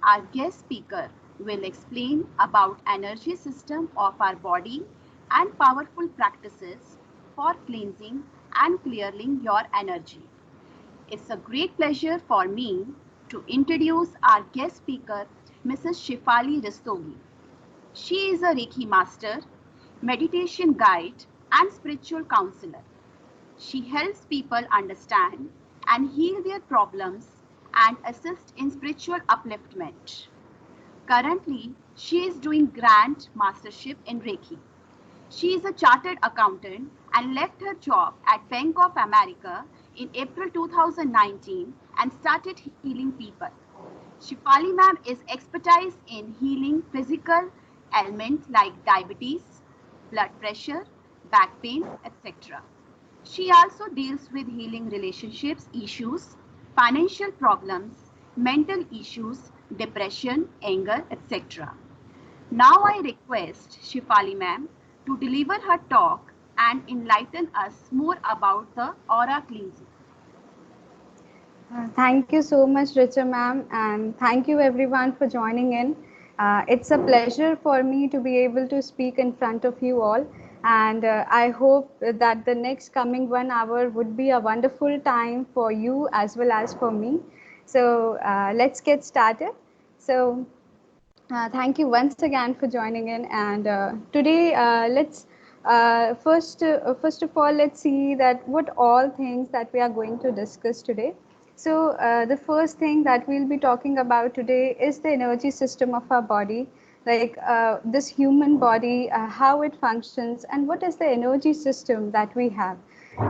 Our guest speaker will explain about energy system of our body and powerful practices for cleansing and clearing your energy. It's a great pleasure for me to introduce our guest speaker, Mrs. Shefali Rastogi. She is a Reiki master, meditation guide, and spiritual counselor. She helps people understand and heal their problems and assist in spiritual upliftment. Currently, she is doing Grand Mastership in Reiki. She is a chartered accountant and left her job at Bank of America in April 2019 and started healing people. Shefali ma'am is expertise in healing physical ailments like diabetes, blood pressure, back pain, etc. She also deals with healing relationships issues, financial problems, mental issues, depression, anger, etc. Now I request Shefali ma'am to deliver her talk and enlighten us more about the aura cleansing. Thank you so much, Richa ma'am, and thank you everyone for joining in. It's a pleasure for me to be able to speak in front of you all, and I hope that the next coming 1 hour would be a wonderful time for you as well as for me. So let's get started. So thank you once again for joining in, and today let's first of all let's see that what all things that we are going to discuss today. So the first thing that we'll be talking about today is the energy system of our body, like this human body, how it functions, and what is the energy system that we have.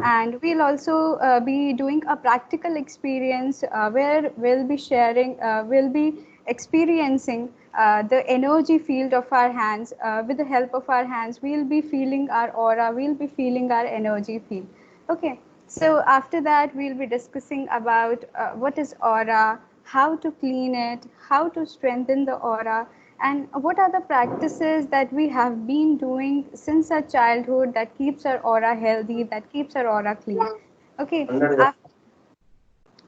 And we'll also be doing a practical experience where we'll be experiencing the energy field of our hands. With the help of our hands, we'll be feeling our aura, we'll be feeling our energy field. Okay, so after that, we'll be discussing about what is aura, how to clean it, how to strengthen the aura, and what are the practices that we have been doing since our childhood that keeps our aura healthy, that keeps our aura clean. Okay,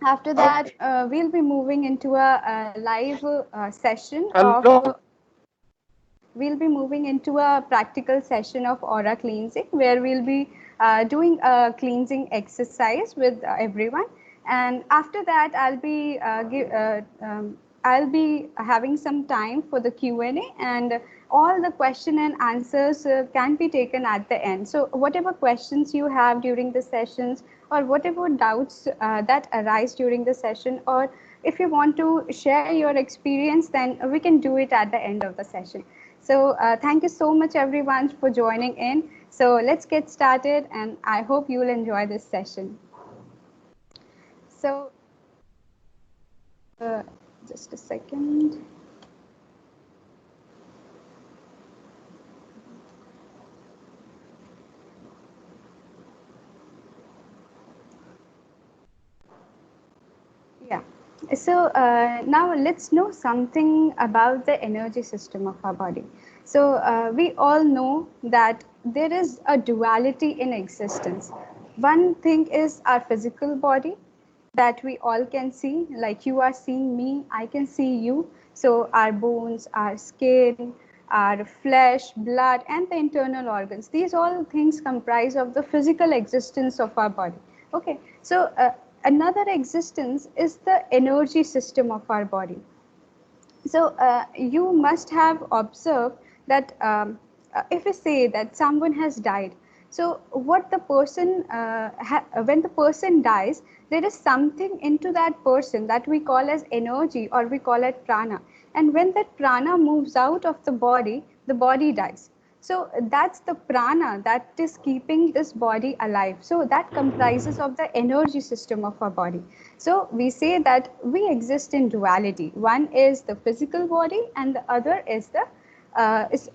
after that, we'll be moving into a live session of we'll be moving into a practical session of aura cleansing where we'll be doing a cleansing exercise with everyone. And after that, I'll be having some time for the Q&A, and all the question and answers can be taken at the end. So whatever questions you have during the sessions, or whatever doubts that arise during the session, or if you want to share your experience, then we can do it at the end of the session. So thank you so much everyone for joining in. So let's get started, and I hope you will enjoy this session. So just a second. Yeah. So now let's know something about the energy system of our body. So we all know that there is a duality in existence. One thing is our physical body that we all can see, like you are seeing me, I can see you. So our bones, our skin, our flesh, blood, and the internal organs, these all things comprise of the physical existence of our body. Okay, so another existence is the energy system of our body. So you must have observed that if we say that someone has died, so what the person when the person dies, there is something into that person that we call as energy, or we call it prana. And when that prana moves out of the body dies. So that's the prana that is keeping this body alive. So that comprises of the energy system of our body. So we say that we exist in duality. One is the physical body, and the other is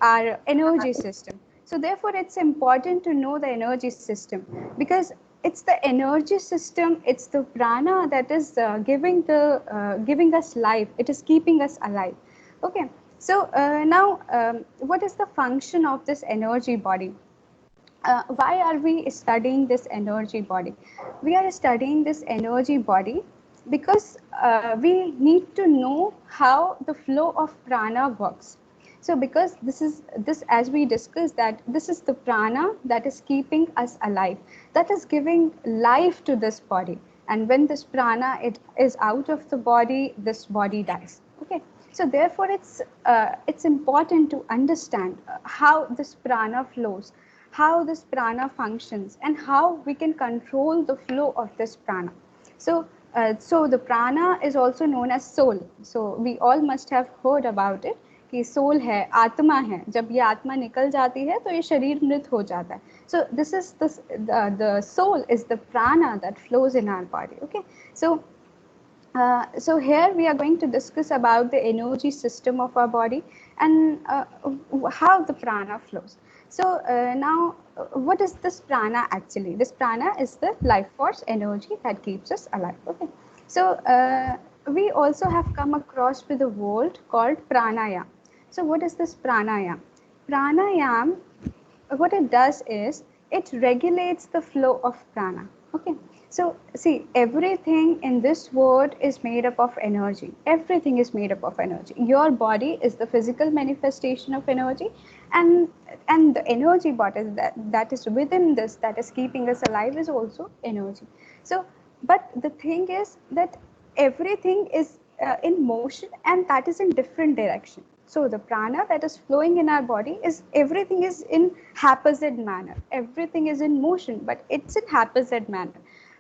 our energy system. So therefore, it's important to know the energy system, because it's the energy system, it's the prana that is giving us life. It is keeping us alive. Okay. So now, what is the function of this energy body? Why are we studying this energy body? We are studying this energy body because we need to know how the flow of prana works. So because this, as we discussed, that this is the prana that is keeping us alive, that is giving life to this body. And when this prana it is out of the body, this body dies. Okay. So therefore it's important to understand how this prana flows, how this prana functions, and how we can control the flow of this prana. So, so the prana is also known as soul. So we all must have heard about it कि soul है, आत्मा है. जब ये आत्मा निकल जाती है तो ये शरीर मृत हो जाता है. So this is the soul is the prana that flows in our body. Okay. So so here we are going to discuss about the energy system of our body and how the prana flows. So now, what is this prana actually? This prana is the life force energy that keeps us alive. Okay. So we also have come across with a word called pranayam. So what is this pranayam? Pranayam, what it does is it regulates the flow of prana. Okay. So see, everything in this world is made up of energy. Everything is made up of energy. Your body is the physical manifestation of energy, and the energy body that is within this, that is keeping us alive, is also energy. So, but the thing is that everything is in motion, and that is in different direction. So the prana that is flowing in our body is, everything is in haphazard manner. Everything is in motion, but it's in haphazard manner.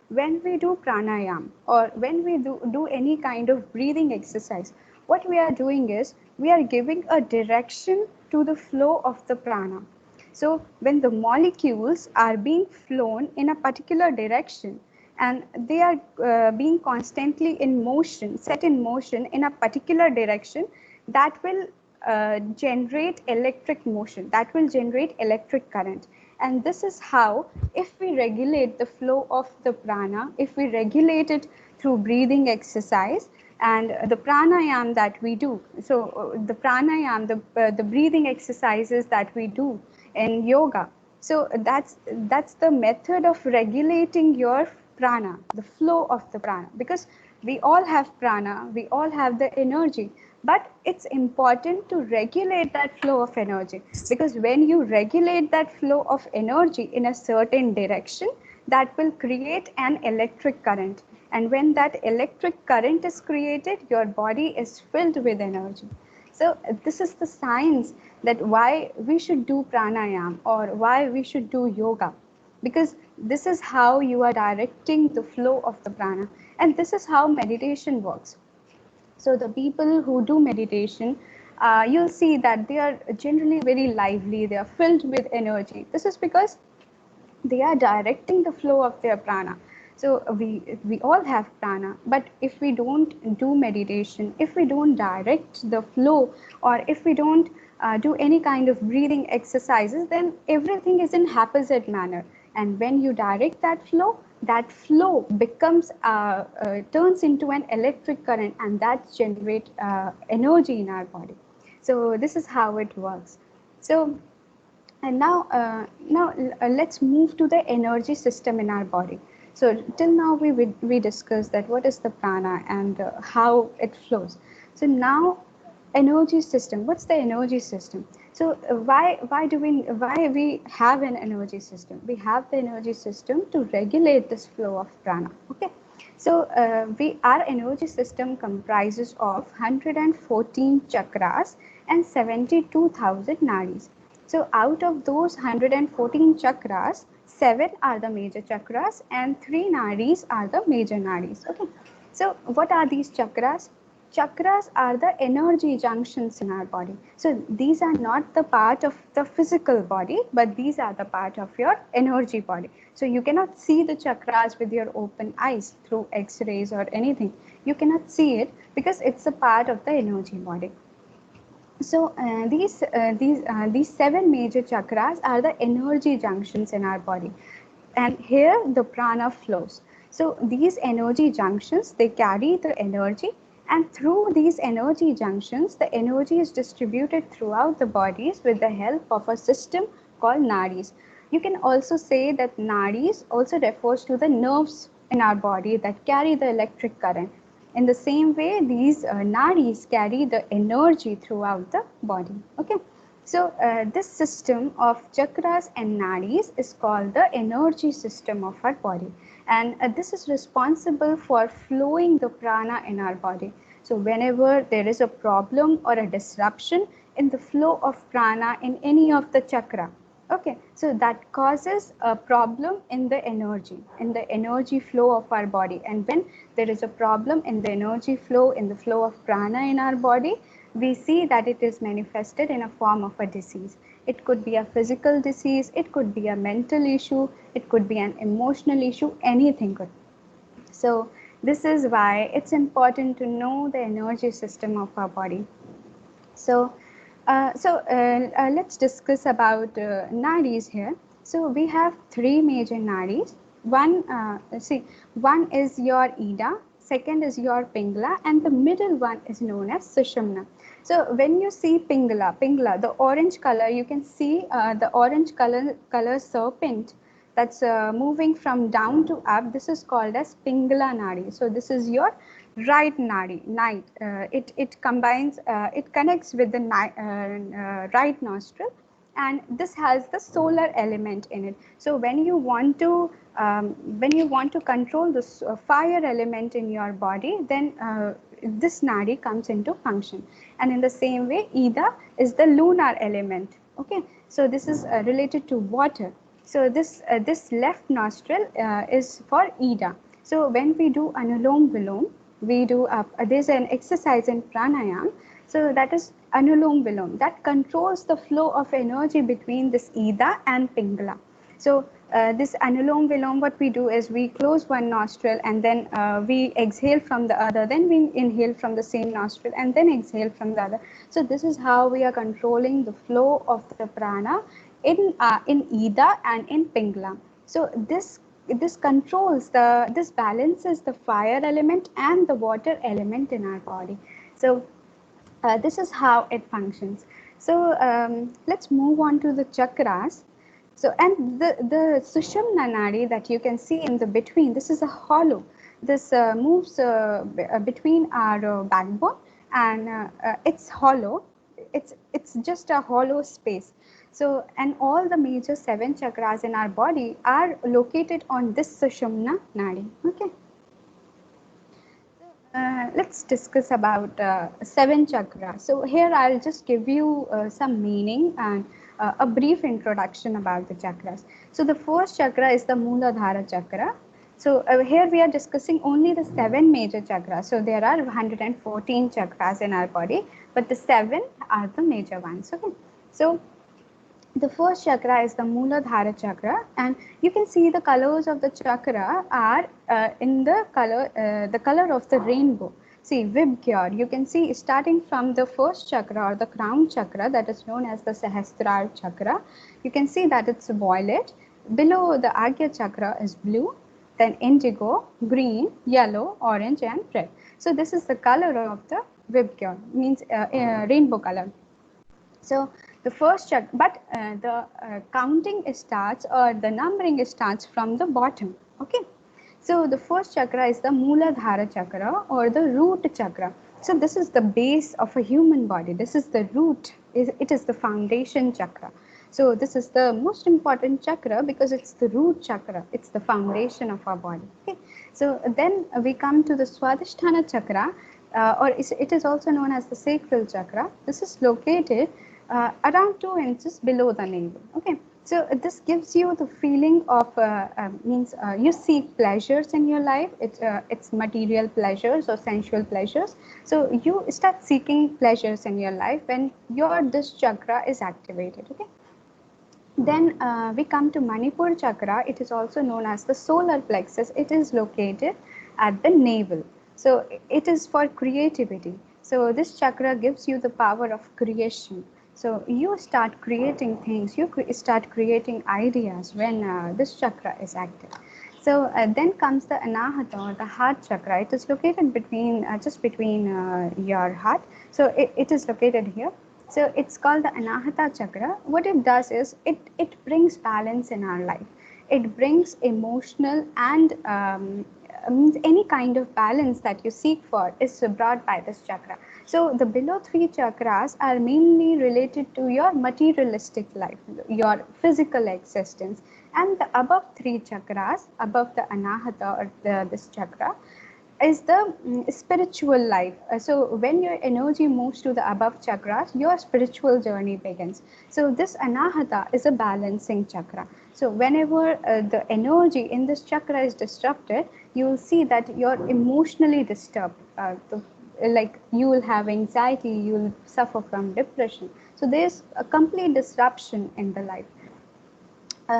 When we do pranayam, or when we do any kind of breathing exercise, what we are doing is we are giving a direction to the flow of the prana. So when the molecules are being flown in a particular direction, and they are being constantly in motion, set in motion in a particular direction, that will generate electric motion, that will generate electric current. And this is how, if we regulate the flow of the prana, if we regulate it through breathing exercise and the pranayam that we do, so the pranayam, the breathing exercises that we do in yoga, so that's the method of regulating your prana, the flow of the prana. Because we all have prana, we all have the energy, but it's important to regulate that flow of energy, because when you regulate that flow of energy in a certain direction, that will create an electric current. And when that electric current is created, your body is filled with energy. So this is the science that why we should do pranayam or why we should do yoga, because this is how you are directing the flow of the prana, and this is how meditation works. So the people who do meditation, you'll see that they are generally very lively, they are filled with energy. This is because they are directing the flow of their prana. So we all have prana, but if we don't do meditation, if we don't direct the flow, or if we don't do any kind of breathing exercises, then everything is in haphazard manner. And when you direct that flow becomes turns into an electric current, and that generates energy in our body. So this is how it works. So and now let's move to the energy system in our body. So till now we discussed that what is the prana and how it flows. So now energy system. What's the energy system? So why we have an energy system? We have the energy system to regulate this flow of prana. Okay. So our energy system comprises of 114 chakras and 72,000 nadis. So out of those 114 chakras, 7 are the major chakras and 3 nadis are the major nadis. Okay. So what are these chakras? Chakras are the energy junctions in our body. So these are not the part of the physical body, but these are the part of your energy body. So you cannot see the chakras with your open eyes through x-rays or anything. You cannot see it because it's a part of the energy body. So these 7 major chakras are the energy junctions in our body, and here the prana flows. So these energy junctions, they carry the energy, and through these energy junctions, the energy is distributed throughout the bodies with the help of a system called nadis. You can also say that nadis also refers to the nerves in our body that carry the electric current. In the same way, these nadis carry the energy throughout the body. Okay. So this system of chakras and nadis is called the energy system of our body, and this is responsible for flowing the prana in our body. So whenever there is a problem or a disruption in the flow of prana in any of the chakra, okay, so that causes a problem in the energy flow of our body. And when there is a problem in the energy flow, in the flow of prana in our body, we see that it is manifested in a form of a disease. It could be a physical disease, it could be a mental issue, it could be an emotional issue, anything could. So this is why it's important to know the energy system of our body. So, let's discuss about nadis here. So we have three major nadis. One is your Ida, second is your Pingala, and the middle one is known as Sushumna. So when you see Pingala, the orange color, you can see the orange color serpent that's moving from down to up. This is called as Pingala Nadi. So this is your right nadi, night. It combines, it connects with the right nostril, and this has the solar element in it. So when you want to control the fire element in your body, then this nadi comes into function. And in the same way, Ida is the lunar element. Okay, so this is related to water. So this left nostril is for Ida. So when we do Anulom Vilom, we do there's an exercise in pranayam. So that is Anulom Vilom, that controls the flow of energy between this Ida and Pingala. So this Anulom Vilom, what we do is we close one nostril and then we exhale from the other, then we inhale from the same nostril and then exhale from the other. So this is how we are controlling the flow of the prana in Ida and in Pingala. So this controls this balances the fire element and the water element in our body. So this is how it functions. So let's move on to the chakras. So, and the Sushumna Nadi that you can see in the between, this is a hollow. This moves between our backbone, and it's hollow. It's just a hollow space. So, and all the major 7 chakras in our body are located on this Sushumna Nadi. Okay. Let's discuss about 7 chakras. So here I'll just give you some meaning and a brief introduction about the chakras. So the first chakra is the Mooladhara chakra. So here we are discussing only the 7 major chakras. So there are 114 chakras in our body, but the 7 are the major ones. Okay. So the first chakra is the Mooladhara chakra, and you can see the colors of the chakra are in the color of the rainbow. See, Vibgyor, you can see starting from the first chakra or the crown chakra, that is known as the Sahasrara chakra. You can see that it's violet. Below the Agya chakra is blue, then indigo, green, yellow, orange, and red. So this is the color of the Vibgyor, means rainbow color. So the first chakra, but the counting starts, or the numbering starts from the bottom. Okay. So the first chakra is the Mooladhara chakra, or the root chakra. So this is the base of a human body. This is the root. It is the foundation chakra. So this is the most important chakra because it's the root chakra. It's the foundation of our body. Okay. So then we come to the Swadhisthana chakra, or it is also known as the sacral chakra. This is located around 2 inches below the navel. Okay. So this gives you the feeling of means you seek pleasures in your life. It's material pleasures or sensual pleasures. So you start seeking pleasures in your life when your this chakra is activated. Okay. Then we come to Manipur chakra. It is also known as the solar plexus. It is located at the navel. So it is for creativity. So this chakra gives you the power of creation. So you start creating things, you start creating ideas when this chakra is active. So then comes the Anahata, or the heart chakra. It is located between, just between your heart. So it is located here. So it's called the Anahata chakra. What it does is it brings balance in our life. It brings emotional and means any kind of balance that you seek for is brought by this chakra. So the below three chakras are mainly related to your materialistic life, your physical existence, and the above three chakras, above the anahata or this chakra, is the spiritual life. So when your energy moves to the above chakras, your spiritual journey begins. So this anahata is a balancing chakra. So whenever the energy in this chakra is disrupted, you will see that you're emotionally disturbed. Like you will have anxiety, you will suffer from depression. So there's a complete disruption in the life.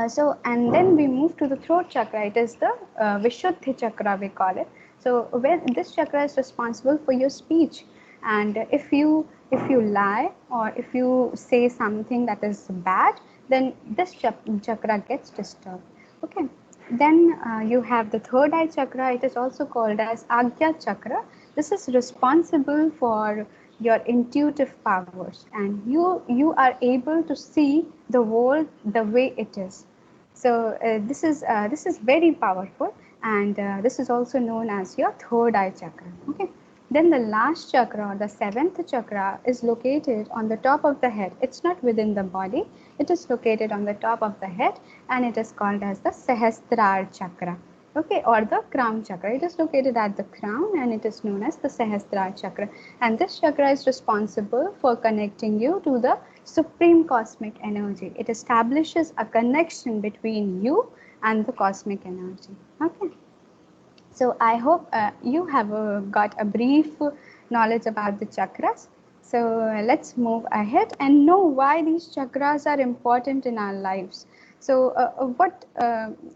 So and then we move to the throat chakra. It is the Vishuddhi chakra, we call it. So when this chakra is responsible for your speech, and if you lie or if you say something that is bad, then this chakra gets disturbed. Okay. Then you have the third eye chakra. It is also called as Agya chakra. This is responsible for your intuitive powers, and you are able to see the world the way it is. So this is very powerful, and this is also known as your third eye chakra. Okay. Then the last chakra, or the seventh chakra, is located on the top of the head. It's not within the body. It is located on the top of the head, and it is called as the Sahasrara chakra. Okay, or the crown chakra. It is located at the crown, and it is known as the Sahasrara chakra. And this chakra is responsible for connecting you to the supreme cosmic energy. It establishes a connection between you and the cosmic energy. Okay. So I hope you have got a brief knowledge about the chakras. So let's move ahead and know why these chakras are important in our lives. So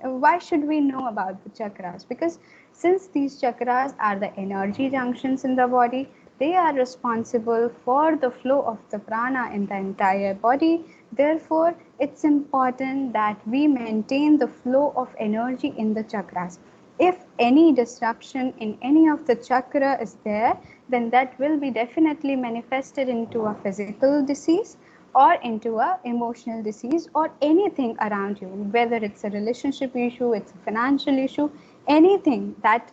why should we know about the chakras? Because since these chakras are the energy junctions in the body, they are responsible for the flow of the prana in the entire body. Therefore, it's important that we maintain the flow of energy in the chakras. If any disruption in any of the chakra is there, then that will be definitely manifested into a physical disease or into a emotional disease or anything around you, whether it's a relationship issue, it's a financial issue, anything that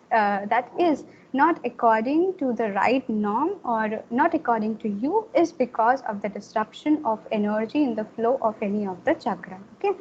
is not according to the right norm or not according to you is because of the disruption of energy in the flow of any of the chakra. Okay.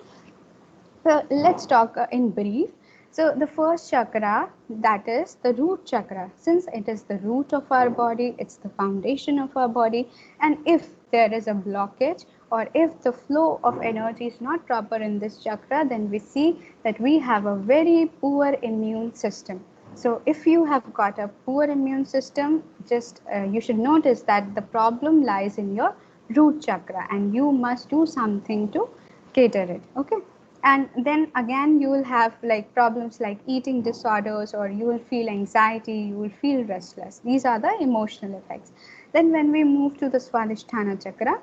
So let's talk in brief. So the first chakra, that is the root chakra. Since it is the root of our body, it's the foundation of our body. And if there is a blockage or if the flow of energy is not proper in this chakra, then we see that we have a very poor immune system. So if you have got a poor immune system, just you should notice that the problem lies in your root chakra, and you must do something to cater it. Okay. And then again you will have like problems like eating disorders, or you will feel anxiety, you will feel restless. These are the emotional effects. Then when we move to the Swadhisthana chakra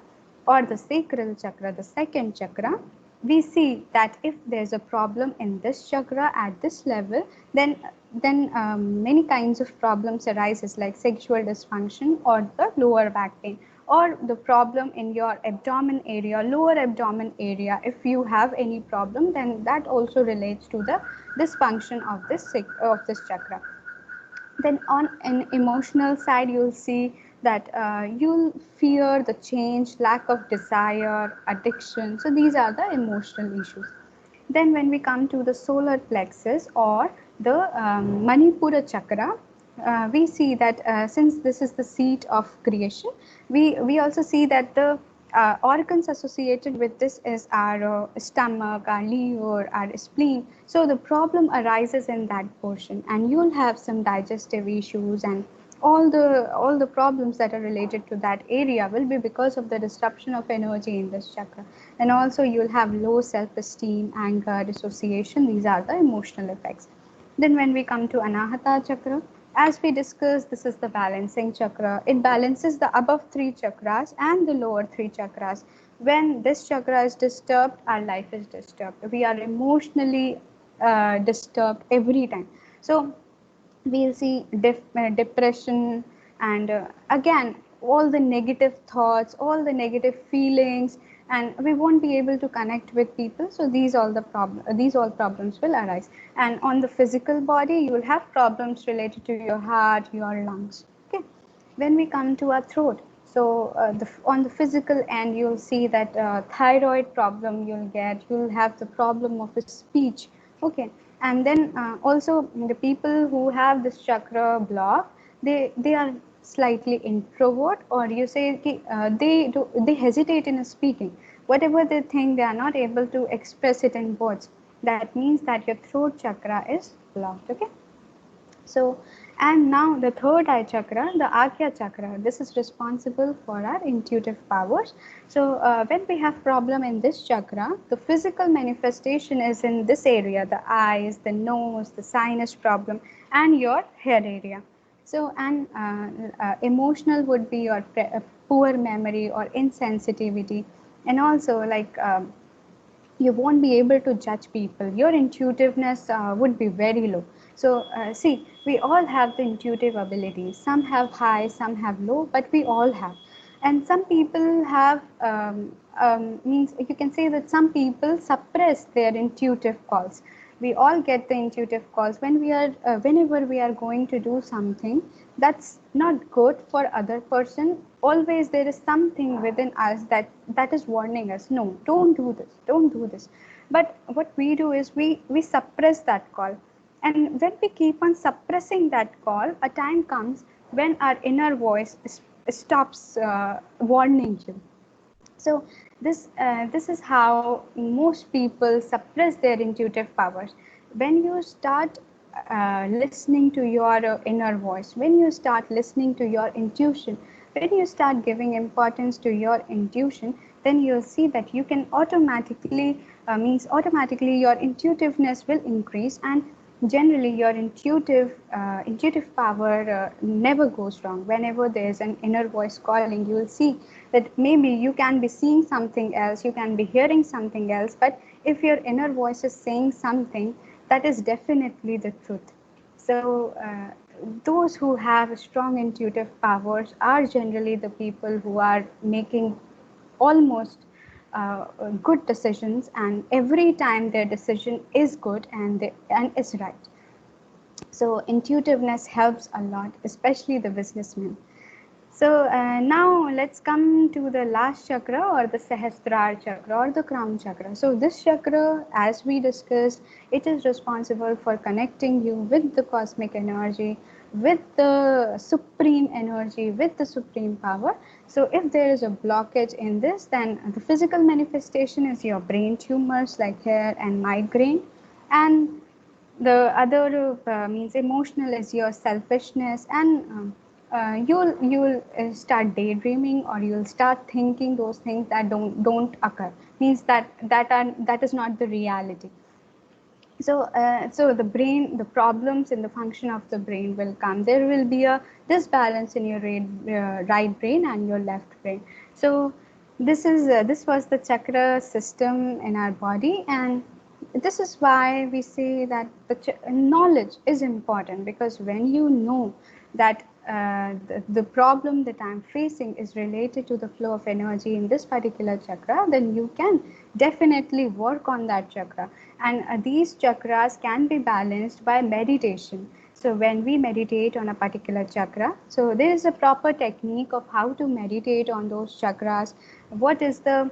or the sacral chakra, the second chakra, we see that if there's a problem in this chakra at this level, then many kinds of problems arises like sexual dysfunction or the lower back pain, or the problem in your abdomen area, lower abdomen area. If you have any problem, then that also relates to the dysfunction of this chakra. Then on an emotional side, you'll see that you'll fear the change, lack of desire, addiction. So these are the emotional issues. Then when we come to the solar plexus or the Manipura chakra, we see that since this is the seat of creation, we also see that the organs associated with this is our stomach, our liver, our spleen. So the problem arises in that portion, and you'll have some digestive issues, and all the problems that are related to that area will be because of the disruption of energy in this chakra. And also you'll have low self-esteem, anger, dissociation. These are the emotional effects. Then when we come to Anahata chakra, as we discussed, this is the balancing chakra. It balances the above three chakras and the lower three chakras. When this chakra is disturbed, our life is disturbed. We are emotionally disturbed every time. So we'll see depression, and again all the negative thoughts, all the negative feelings, and we won't be able to connect with people. So these all problems will arise. And on the physical body, you will have problems related to your heart, your lungs. Okay. When we come to our throat, so on the physical end, you'll see that thyroid problem you'll get, you'll have the problem of a speech. Okay. And then also the people who have this chakra block, they are slightly introvert, or you say they hesitate in speaking. Whatever they think, they are not able to express it in words. That means that your throat chakra is blocked. Okay. So, and now the third eye chakra, the Agya chakra, this is responsible for our intuitive powers. So, when we have problem in this chakra, the physical manifestation is in this area, the eyes, the nose, the sinus problem, and your head area. So, and emotional would be your poor memory or insensitivity, and also like you won't be able to judge people. Your intuitiveness would be very low. So see, we all have the intuitive abilities. Some have high, some have low, but we all have. And some people have means you can say that some people suppress their intuitive calls. We all get the intuitive calls when we are whenever we are going to do something that's not good for other person. Always there is something within us that is warning us, no, don't do this, don't do this. But what we do is we suppress that call. And when we keep on suppressing that call, a time comes when our inner voice stops warning you. So this is how most people suppress their intuitive powers. When you start listening to your inner voice, when you start listening to your intuition, when you start giving importance to your intuition, then you'll see that you can automatically means automatically your intuitiveness will increase, and generally your intuitive power never goes wrong. Whenever there is an inner voice calling, you will see that maybe you can be seeing something else, you can be hearing something else, but if your inner voice is saying something, that is definitely the truth. So those who have strong intuitive powers are generally the people who are making almost good decisions, and every time their decision is good and is right. So intuitiveness helps a lot, especially the businessmen. So now let's come to the last chakra, or the Sahasrara chakra, or the crown chakra. So this chakra, as we discussed, it is responsible for connecting you with the cosmic energy, with the supreme energy, with the supreme power. So if there is a blockage in this, then the physical manifestation is your brain tumors like hair and migraine, and the other means emotional is your selfishness, and you'll start daydreaming, or you'll start thinking those things that don't occur, means that is not the reality. So so the brain, the problems in the function of the brain will come. There will be a disbalance in your right brain and your left brain. So this was the chakra system in our body, and this is why we say that the knowledge is important, because when you know that the problem that I'm facing is related to the flow of energy in this particular chakra, then you can definitely work on that chakra. And these chakras can be balanced by meditation. So when we meditate on a particular chakra, so there is a proper technique of how to meditate on those chakras. What is the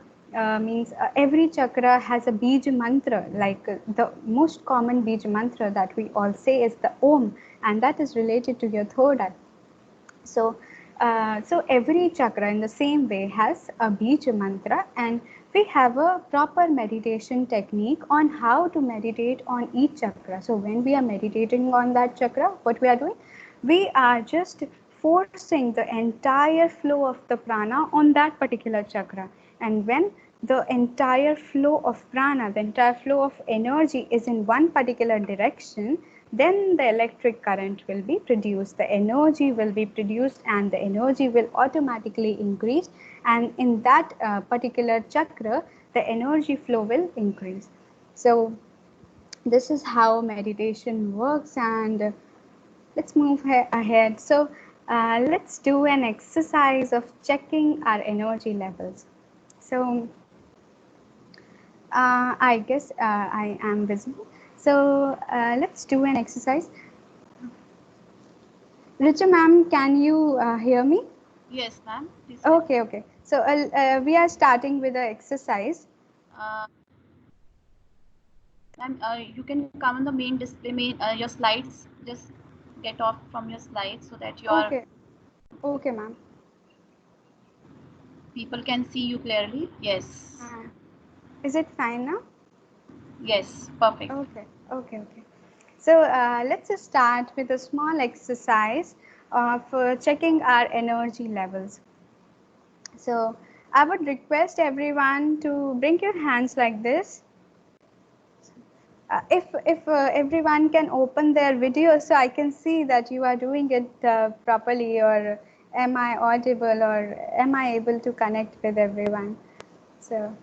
means every chakra has a bija mantra, like the most common bija mantra that we all say is the Om, and that is related to your third eye. So, so every chakra in the same way has a bija mantra, and we have a proper meditation technique on how to meditate on each chakra. So when we are meditating on that chakra, what we are doing, we are just forcing the entire flow of the prana on that particular chakra. And when the entire flow of prana, the entire flow of energy is in one particular direction, then the electric current will be produced, the energy will be produced, and the energy will automatically increase, and in that particular chakra the energy flow will increase. So this is how meditation works, and let's move ahead. So let's do an exercise of checking our energy levels. So I guess I am visible. So let's do an exercise. Richa ma'am, can you hear me? Yes, ma'am. Please tell. Okay, okay. So we are starting with the exercise. Uh, Ma'am, you can come on the main display, your slides. Just get off from your slides so that your Okay, okay, ma'am. people can see you clearly. Yes. Uh, is it fine now? Yes. Perfect. Okay, okay, okay. So let's just start with a small exercise for checking our energy levels. So I would request everyone to bring your hands like this. If everyone can open their video so I can see that you are doing it properly, or am I audible, or am I able to connect with everyone? So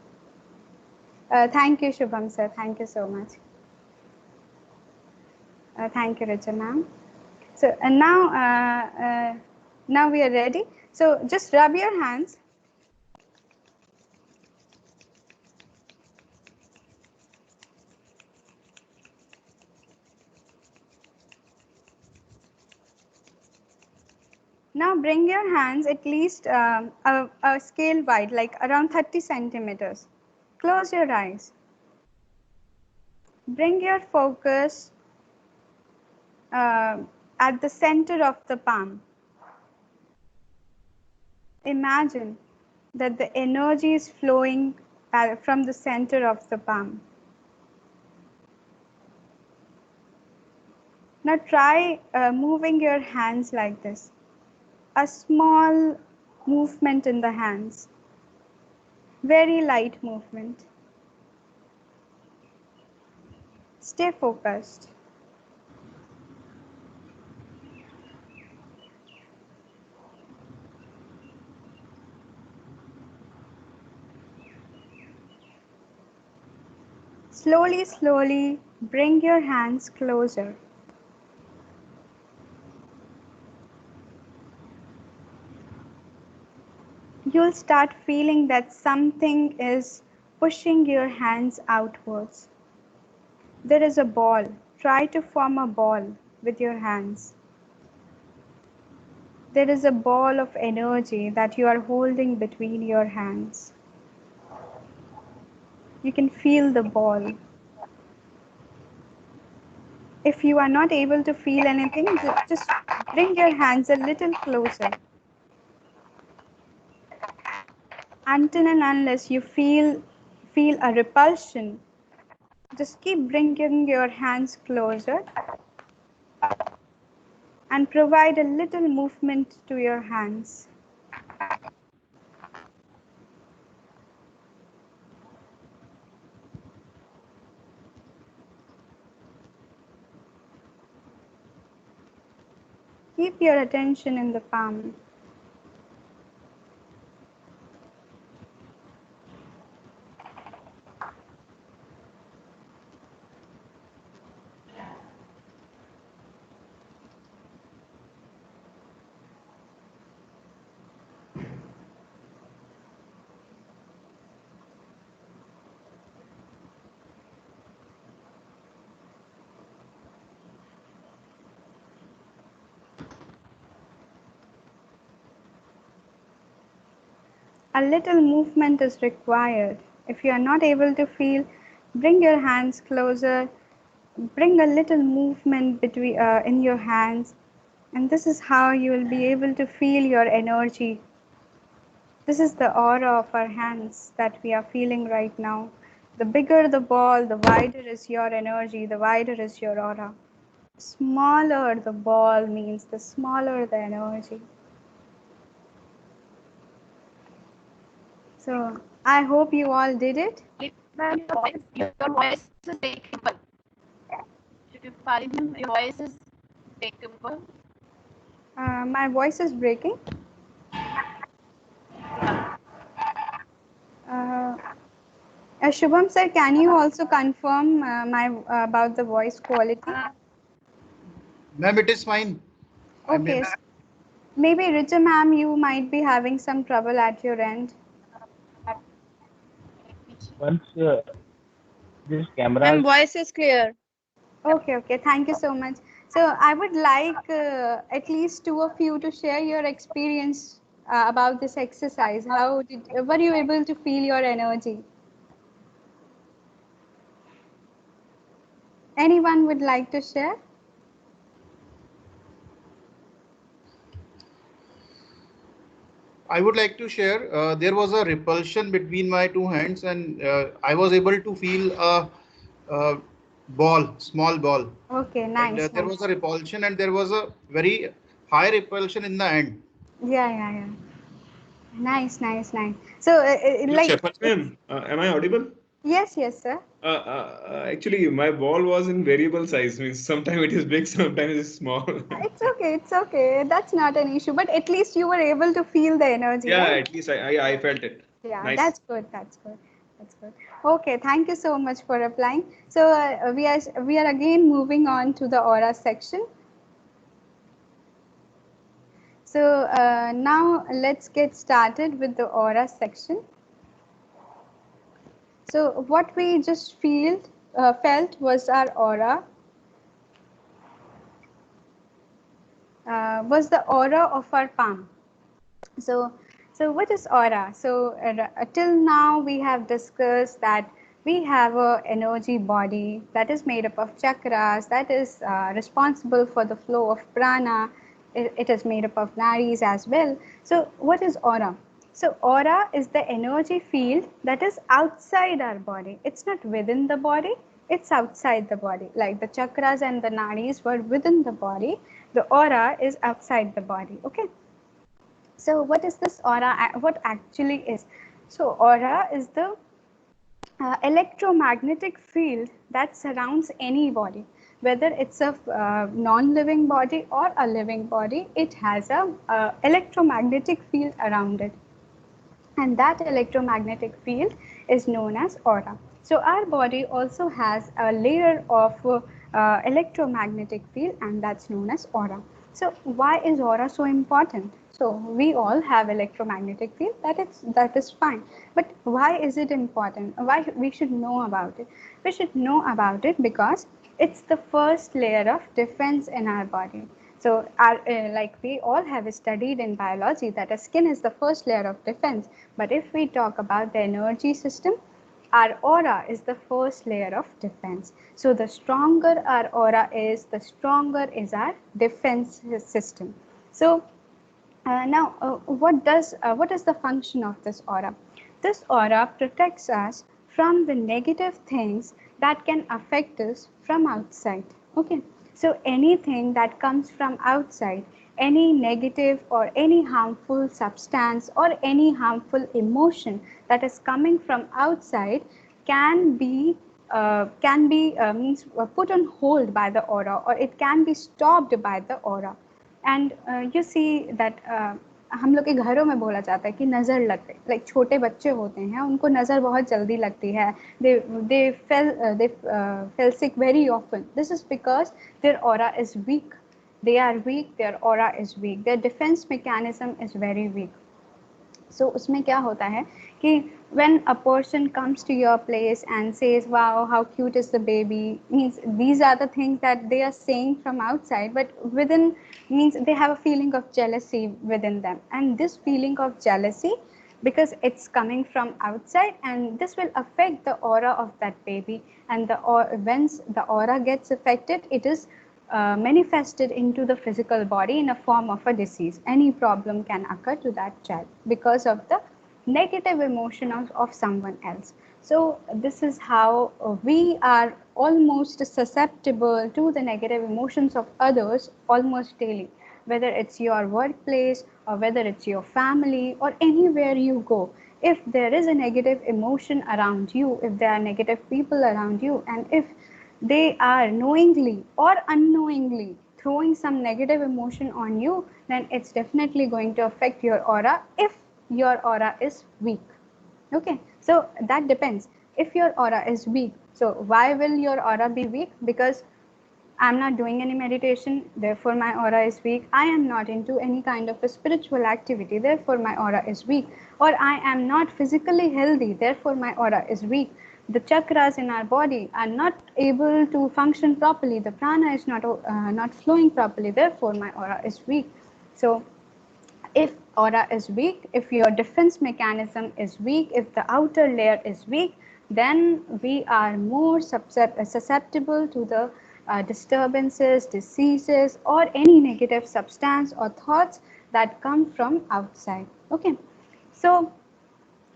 thank you, Shubham sir. Thank you so much. Thank you, Richa ma'am. So and now we are ready. So just rub your hands. Now bring your hands at least a scale wide, like around 30 centimeters. Close your eyes. Bring your focus uh, at the center of the palm. Imagine that the energy is flowing from the center of the palm. Now try moving your hands like this. A small movement in the hands. Very light movement. Stay focused. Slowly, slowly bring your hands closer. You'll start feeling that something is pushing your hands outwards. There is a ball. Try to form a ball with your hands. There is a ball of energy that you are holding between your hands. You can feel the ball. If you are not able to feel anything, just bring your hands a little closer. Until and unless you feel a repulsion, just keep bringing your hands closer and provide a little movement to your hands. Keep your attention in the palm. A little movement is required. If you are not able to feel, bring your hands closer, bring a little movement between in your hands, and this is how you will be able to feel your energy. This is the aura of our hands that we are feeling right now. The bigger the ball, the wider is your energy, the wider is your aura. Smaller the ball means the smaller the energy. So I hope you all did it. Ma'am, your voice is breakable. Shefali, ma'am, your voice is breakable. My voice is breaking. Yeah. Uh, Shubham sir, can you also confirm my about the voice quality? Ma'am, it is fine. I Okay, mean, maybe Richa ma'am, you might be having some trouble at your end. once This Ma'am, cameras. voice is clear. Okay, okay. Thank you so much. So I would like at least two of you to share your experience about this exercise. How were you able to feel your energy? Anyone would like to share? I would like to share. There was a repulsion between my two hands, and I was able to feel a ball, small ball, Okay, and nice, there was a nice. repulsion, and there was a very high repulsion in the end. Yeah, yeah, yeah. Nice, nice, nice. So, Hello, like, Shefali it's ma'am. Am I audible? yes, yes, sir. Actually, my ball was in variable size. Means sometimes it is big, sometimes it's small. It's okay, it's okay. That's not an issue. But at least you were able to feel the energy, Yeah, right? at least I felt it. Yeah, Nice. that's good. That's good. That's good. Okay, thank you so much for replying. So we are again moving on to the aura section. So now let's get started with the aura section. So what we just felt was our aura, was the aura of our palm. So, so what is aura? So, till now we have discussed that we have a energy body that is made up of chakras, that is responsible for the flow of prana. It is made up of nadis as well. So, what is aura? So, aura is the energy field that is outside our body. It's not within the body, it's outside the body. Like the chakras and the nadis were within the body, the aura is outside the body. Okay. So what is this aura? What actually is? So aura is the electromagnetic field that surrounds any body, whether it's a non-living body or a living body. It has a electromagnetic field around it, and that electromagnetic field is known as aura. So our body also has a layer of electromagnetic field, and that's known as aura. So why is aura so important? So we all have electromagnetic field, that is fine, but why is it important? Why we should know about it? We should know about it because it's the first layer of defense in our body. So, like we all have studied in biology that a skin is the first layer of defense. But if we talk about the energy system, our aura is the first layer of defense. So, the stronger our aura is, the stronger is our defense system. So, now, what is the function of this aura? This aura protects us from the negative things that can affect us from outside. Okay, so anything that comes from outside, any negative or any harmful substance or any harmful emotion that is coming from outside can be means put on hold by the aura, or it can be stopped by the aura. And you see that हम लोग के घरों में बोला जाता है कि नज़र लग गई, लाइक छोटे बच्चे होते हैं उनको नज़र बहुत जल्दी लगती है, they fell sick very often. This is because their aura is weak, they are weak, their aura is weak, their defence mechanism is very weak. So उसमें क्या होता है कि when a person comes to your place and says, wow, how cute is the baby, means these are the things that they are saying from outside, but within, means they have a feeling of jealousy within them, and this feeling of jealousy, because it's coming from outside, and this will affect the aura of that baby. And once the aura gets affected, it is manifested into the physical body in a form of a disease. Any problem can occur to that child because of the negative emotion of someone else. So this is how we are almost susceptible to the negative emotions of others almost daily, whether it's your workplace or whether it's your family or anywhere you go. If there is a negative emotion around you, if there are negative people around you, and if they are knowingly or unknowingly throwing some negative emotion on you, then it's definitely going to affect your aura if your aura is weak. Okay, so that depends. If your aura is weak, so why will your aura be weak? Because I'm not doing any meditation, therefore my aura is weak. I am not into any kind of a spiritual activity, therefore my aura is weak. Or I am not physically healthy, therefore my aura is weak. the chakras in our body are not able to function properly, the prana is not flowing properly, therefore my aura is weak. So if aura is weak, if your defense mechanism is weak, if the outer layer is weak, then we are more susceptible to the disturbances, diseases, or any negative substance or thoughts that come from outside. Okay, so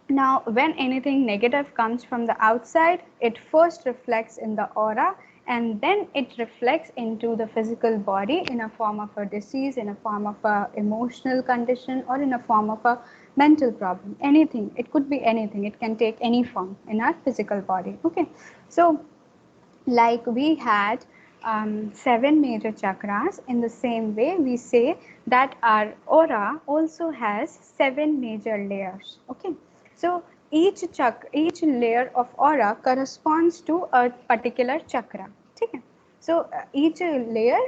now, when anything negative comes from the outside, it first reflects in the aura and then it reflects into the physical body in a form of a disease, in a form of a emotional condition, or in a form of a mental problem. Anything, it could be anything, it can take any form in our physical body. Okay, so like we had 7 major chakras, in the same way we say that our aura also has 7 major layers. Okay, so each layer of aura corresponds to a particular chakra. Okay, so each layer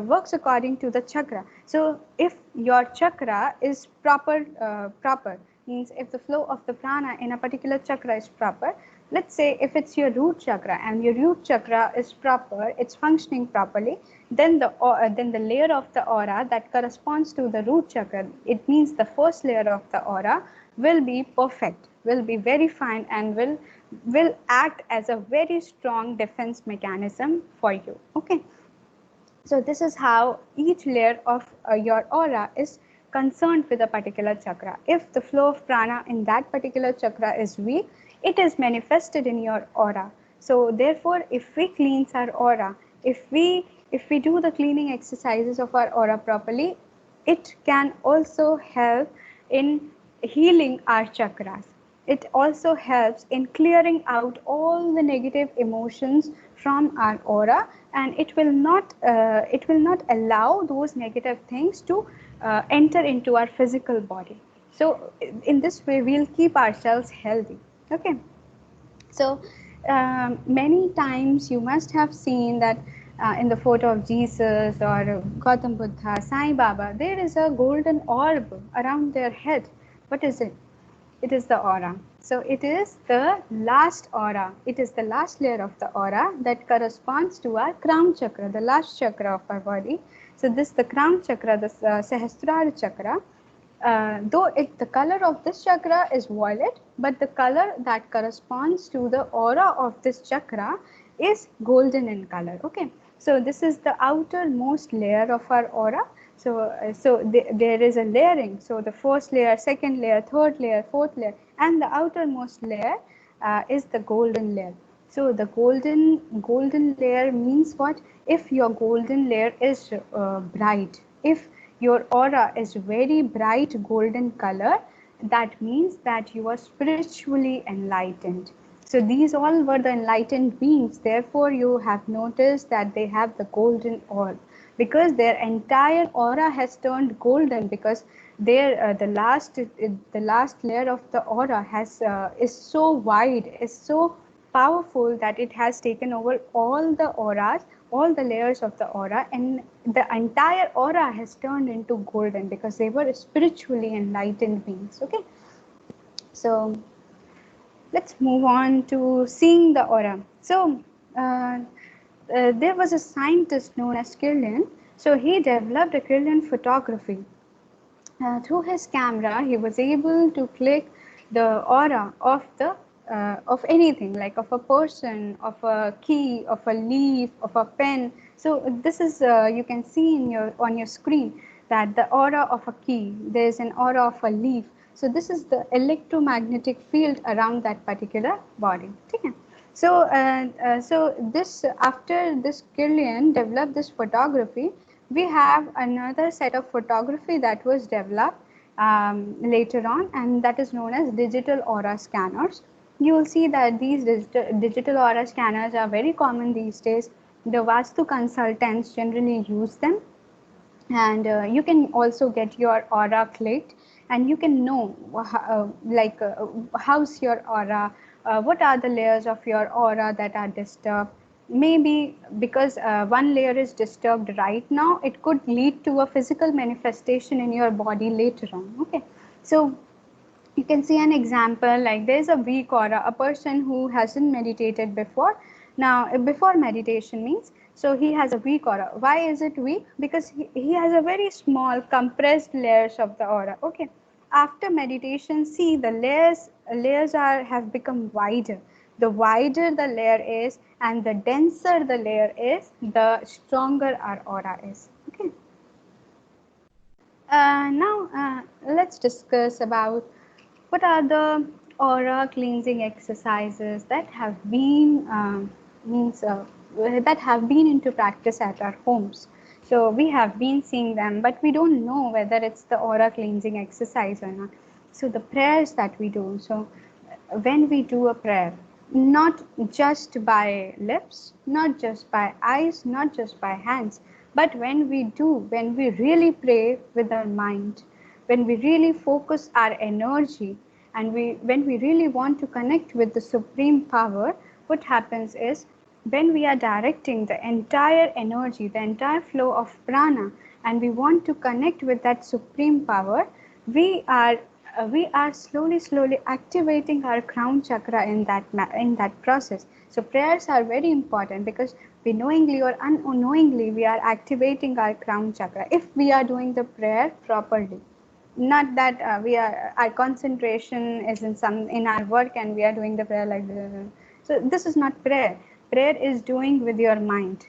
works according to the chakra. So if your chakra is proper means if the flow of the prana in a particular chakra is proper, let's say if it's your root chakra and your root chakra is proper, it's functioning properly, then the layer of the aura that corresponds to the root chakra, it means the first layer of the aura will be perfect, will be very fine, and will act as a very strong defense mechanism for you. Okay, so this is how each layer of your aura is concerned with a particular chakra. If the flow of prana in that particular chakra is weak, it is manifested in your aura. So therefore, if we cleanse our aura, if we do the cleaning exercises of our aura properly, it can also help in healing our chakras. It also helps in clearing out all the negative emotions from our aura, and it will not allow those negative things to enter into our physical body. So in this way we'll keep ourselves healthy. Okay, so many times you must have seen that in the photo of Jesus or Gautam Buddha, Sai Baba, there is a golden orb around their head. What is it? It is the aura. So it is the last aura. It is the last layer of the aura that corresponds to our crown chakra, the last chakra of our body. So this the crown chakra, the Sahasrara chakra. Though the color of this chakra is violet, but the color that corresponds to the aura of this chakra is golden in color. Okay, so this is the outermost layer of our aura. So there is a layering. So the first layer, second layer, third layer, fourth layer, and the outermost layer is the golden layer. So the golden layer means what? If your golden layer is bright, if your aura is very bright golden color, that means that you are spiritually enlightened. So these all were the enlightened beings. Therefore, you have noticed that they have the golden orb, because their entire aura has turned golden, because the last layer of the aura is so wide, is so powerful, that it has taken over all the auras, all the layers of the aura, and the entire aura has turned into golden because they were spiritually enlightened beings. Okay, so let's move on to seeing the aura. So there was a scientist known as Kirlian. So he developed a Kirlian photography. Through his camera, he was able to click the aura of anything, like of a person, of a key, of a leaf, of a pen. So this is you can see on your screen that the aura of a key, there is an aura of a leaf. So this is the electromagnetic field around that particular body. Okay. So this after this Kirlian developed this photography, we have another set of photography that was developed later on, and that is known as digital aura scanners. You will see that these digital aura scanners are very common these days. The Vastu consultants generally use them, and you can also get your aura clicked, and you can know how's your aura, what are the layers of your aura that are disturbed. Maybe because one layer is disturbed right now, it could lead to a physical manifestation in your body later on. Okay, so You can see an example like there's a weak aura, a person who hasn't meditated before. Now, before meditation means, so he has a weak aura. Why is it weak? Because he has a very small compressed layers of the aura. Okay. After meditation, see the layers have become wider. The wider the layer is and the denser the layer is, the stronger our aura is. Okay. Now let's discuss about what are the aura cleansing exercises that have been means that have been into practice at our homes. So we have been seeing them, but we don't know whether it's the aura cleansing exercise or not. So the prayers that we do. So when we do a prayer, not just by lips, not just by eyes, not just by hands, but when we really pray with our mind, when we really focus our energy, and when we really want to connect with the supreme power, what happens is when we are directing the entire energy, the entire flow of prana, and we want to connect with that supreme power, we are slowly activating our crown chakra in that process. So prayers are very important because we knowingly or unknowingly we are activating our crown chakra if we are doing the prayer properly. Not that we are our concentration is in our work and we are doing the prayer like this. So this is not prayer. Prayer is doing with your mind.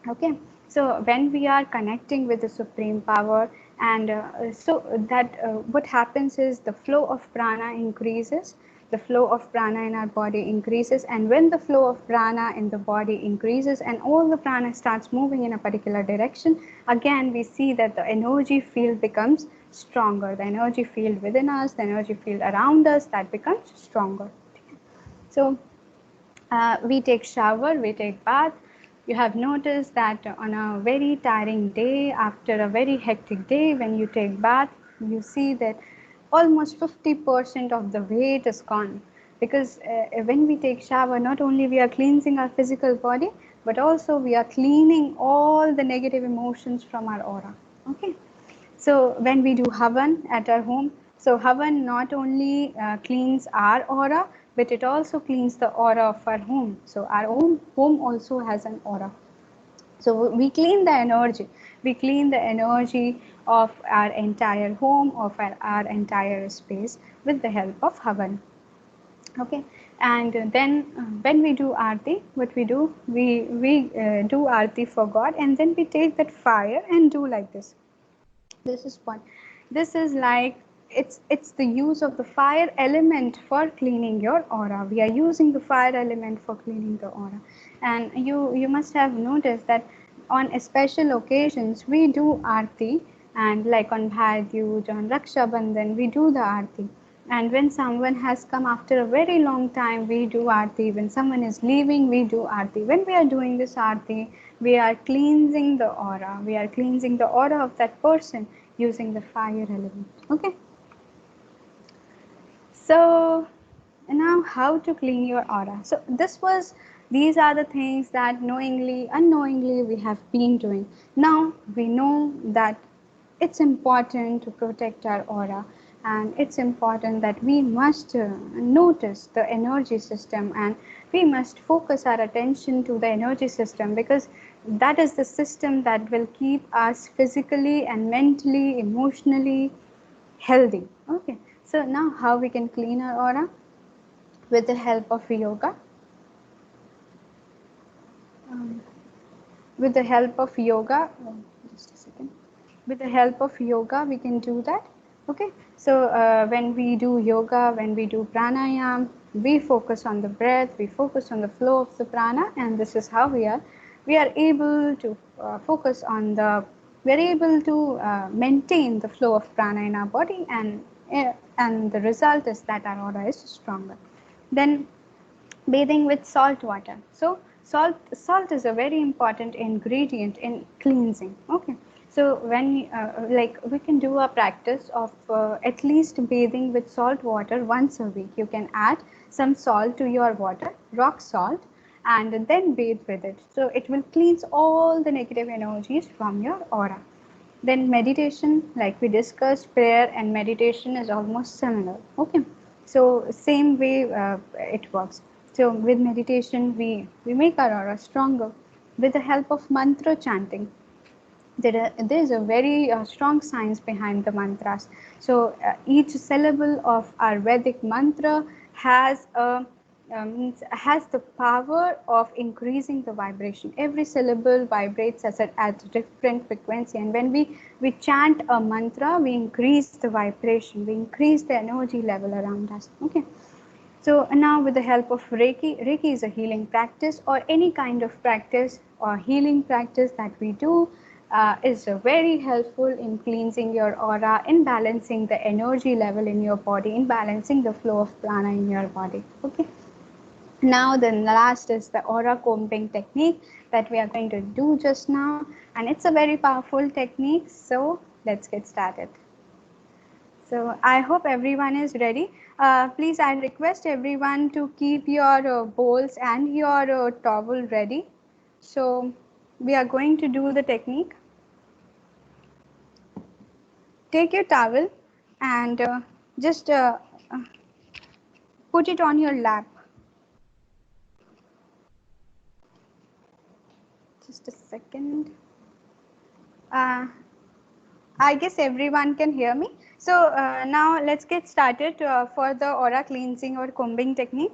Okay. So when we are connecting with the supreme power, and so that what happens is the flow of prana increases, the flow of prana in our body increases, and when the flow of prana in the body increases and all the prana starts moving in a particular direction, again we see that the energy field becomes stronger. The energy field within us, the energy field around us, that becomes stronger. So we take shower, we take bath. You have noticed that on a very tiring day, after a very hectic day, when you take bath, you see that almost 50% of the weight is gone. Because when we take shower, not only we are cleansing our physical body, but also we are cleaning all the negative emotions from our aura. Okay. So when we do Havan at our home, so Havan not only cleans our aura, but it also cleans the aura of our home. So our own home also has an aura. So we clean the energy. We clean the energy of our entire home, of our entire space with the help of Havan. Okay. And then when we do Aarti, what we do, we do Aarti for God, and then we take that fire and do like this. This is what this is like. It's the use of the fire element for cleaning your aura. We are using the fire element for cleaning the aura. And you must have noticed that on special occasions we do aarti, and like on Bhai Dooj, on Raksha Bandhan we do the aarti. And when someone has come after a very long time, we do aarti. When someone is leaving, we do aarti. When we are doing this aarti, we are cleansing the aura. We are cleansing the aura of that person using the fire element. Okay. So now how to clean your aura. So these are the things that knowingly, unknowingly we have been doing. Now we know that it's important to protect our aura, and it's important that we must notice the energy system, and we must focus our attention to the energy system, because that is the system that will keep us physically and mentally, emotionally healthy. Okay. So now how we can clean our aura? With the help of yoga. Um, with the help of yoga, just a second. With the help of yoga, we can do that. Okay. So when we do yoga, when we do pranayam, we focus on the breath, we focus on the flow of the prana, and this is how we are able to focus on we are able to maintain the flow of prana in our body, and the result is that our aura is stronger. Then bathing with salt water. So salt is a very important ingredient in cleansing. Okay. So when like we can do a practice of at least bathing with salt water once a week. You can add some salt to your water, rock salt, and then bathe with it. So it will cleanse all the negative energies from your aura. Then meditation, like we discussed, prayer and meditation is almost similar. Okay, so same way it works. So with meditation, we make our aura stronger with the help of mantra chanting. There is a very strong science behind the mantras. So each syllable of our Vedic mantra has has the power of increasing the vibration. Every syllable vibrates at a different frequency, and when we chant a mantra, we increase the vibration, we increase the energy level around us. Okay. So now with the help of Reiki, Reiki is a healing practice, or any kind of practice or healing practice that we do is very helpful in cleansing your aura, in balancing the energy level in your body, in balancing the flow of prana in your body. Okay. Now the last is the aura combing technique that we are going to do just now, and it's a very powerful technique. So let's get started. So I hope everyone is ready. Please, I request everyone to keep your bowls and your towel ready. So we are going to do the technique. Take your towel and just uh, put it on your lap. Just a second. Uh, I guess everyone can hear me. So now let's get started for the aura cleansing or combing technique.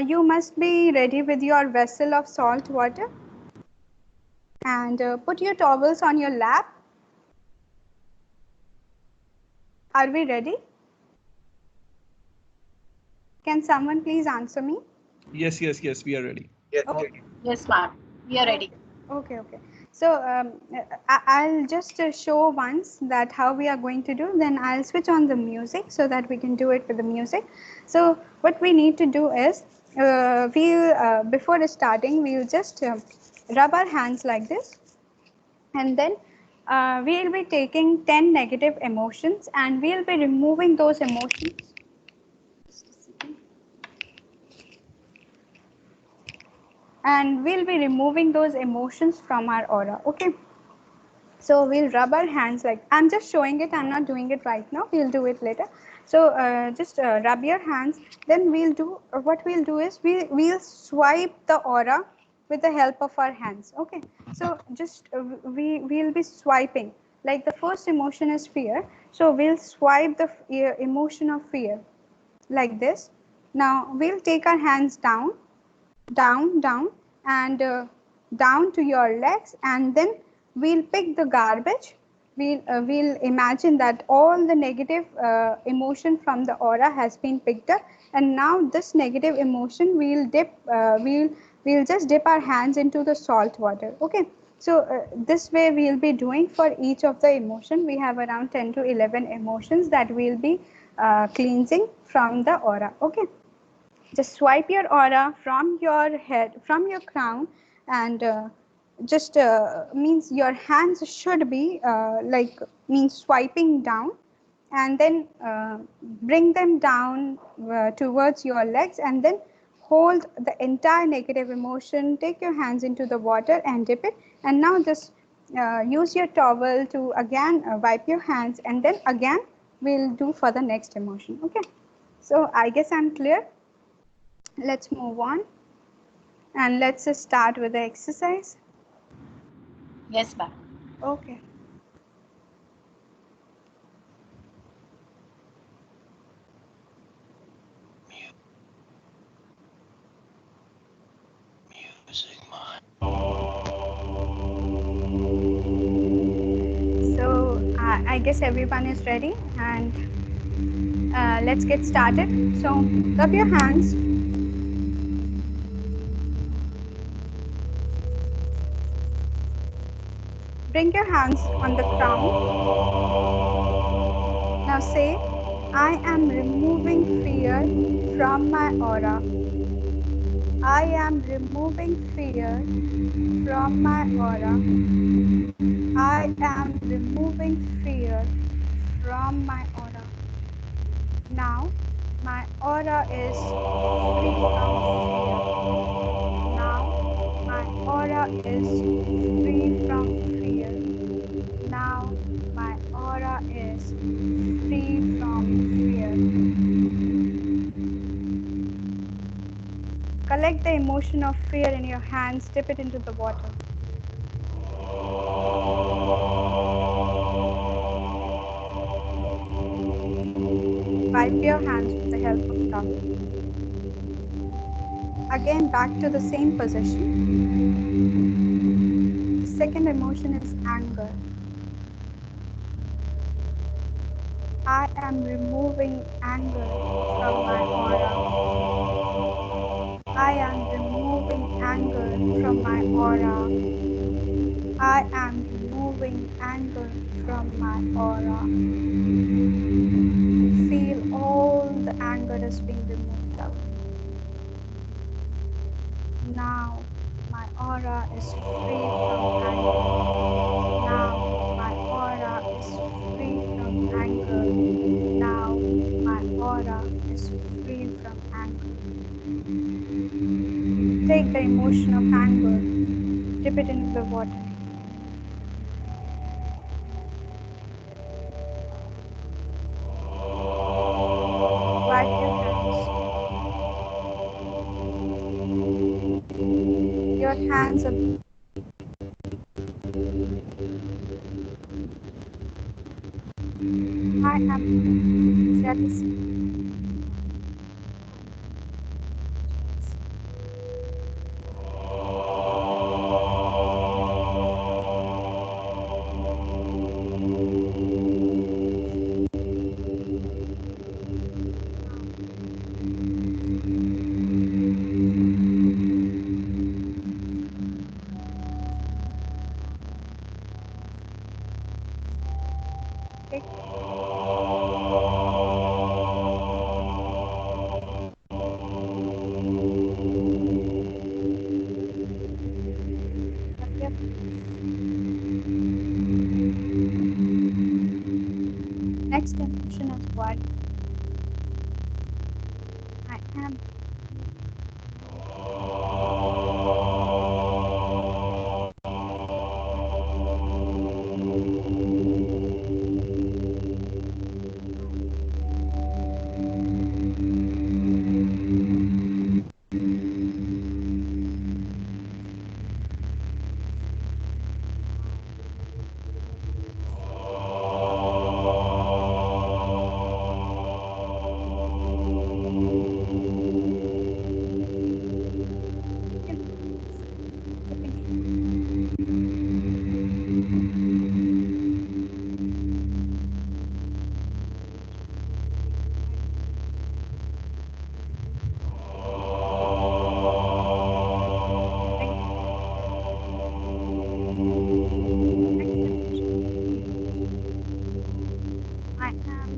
You must be ready with your vessel of salt water, and put your towels on your lap. Are we ready? Can someone please answer me? Yes, we are ready. Okay. Yes, ma'am. We are ready. Okay. So I'll just show once that how we are going to do. Then I'll switch on the music so that we can do it with the music. So what we need to do is before starting we'll just rub our hands like this, and then we'll be taking 10 negative emotions and we'll be removing those emotions. Just a second. And we'll be removing those emotions from our aura. Okay. So we'll rub our hands, like I'm just showing it, I'm not doing it right now, we'll do it later. So just rub your hands. Then we'll do what we'll do is we'll swipe the aura with the help of our hands. Okay. So just we'll be swiping. Like the first emotion is fear, so we'll swipe the emotion of fear like this. Now we'll take our hands down, and down to your legs, and then we'll pick the garbage. We'll imagine that all the negative emotion from the aura has been picked up, and now this negative emotion we'll just dip our hands into the salt water. Okay. So this way we'll be doing for each of the emotion. We have around 10 to 11 emotions that we'll be cleansing from the aura. Okay. Just swipe your aura from your head, from your crown, and just means your hands should be means swiping down, and then bring them down towards your legs, and then hold the entire negative emotion. Take your hands into the water and dip it, and now just use your towel to again wipe your hands, and then again we'll do for the next emotion. Okay. So I guess I'm clear. Let's move on, and let's just start with the exercise. Yes, ma'am. Okay. So I guess everyone is ready, and let's get started. So rub your hands. Bring your hands on the crown. Now say, I am removing fear from my aura. I am removing fear from my aura. I am removing fear from my aura. Now my aura is free from fear. Now my aura is free from fear. Now aura is free from fear. Collect the emotion of fear in your hands, dip it into the water. Wipe your hands with the help of towel. Again, back to the same position. The second emotion is anger. I am removing anger from my aura. I am removing anger from my aura. I am removing anger from my aura. Feel all the anger is being removed out. Now my aura is free from anger. Now my aura is free from anger. Now my aura is free from anger. Take the emotion of anger, dip it into the water. Wipe your hands. Your hands are I am jealousy. Okay. Yep. Next emotion is worry. I am I am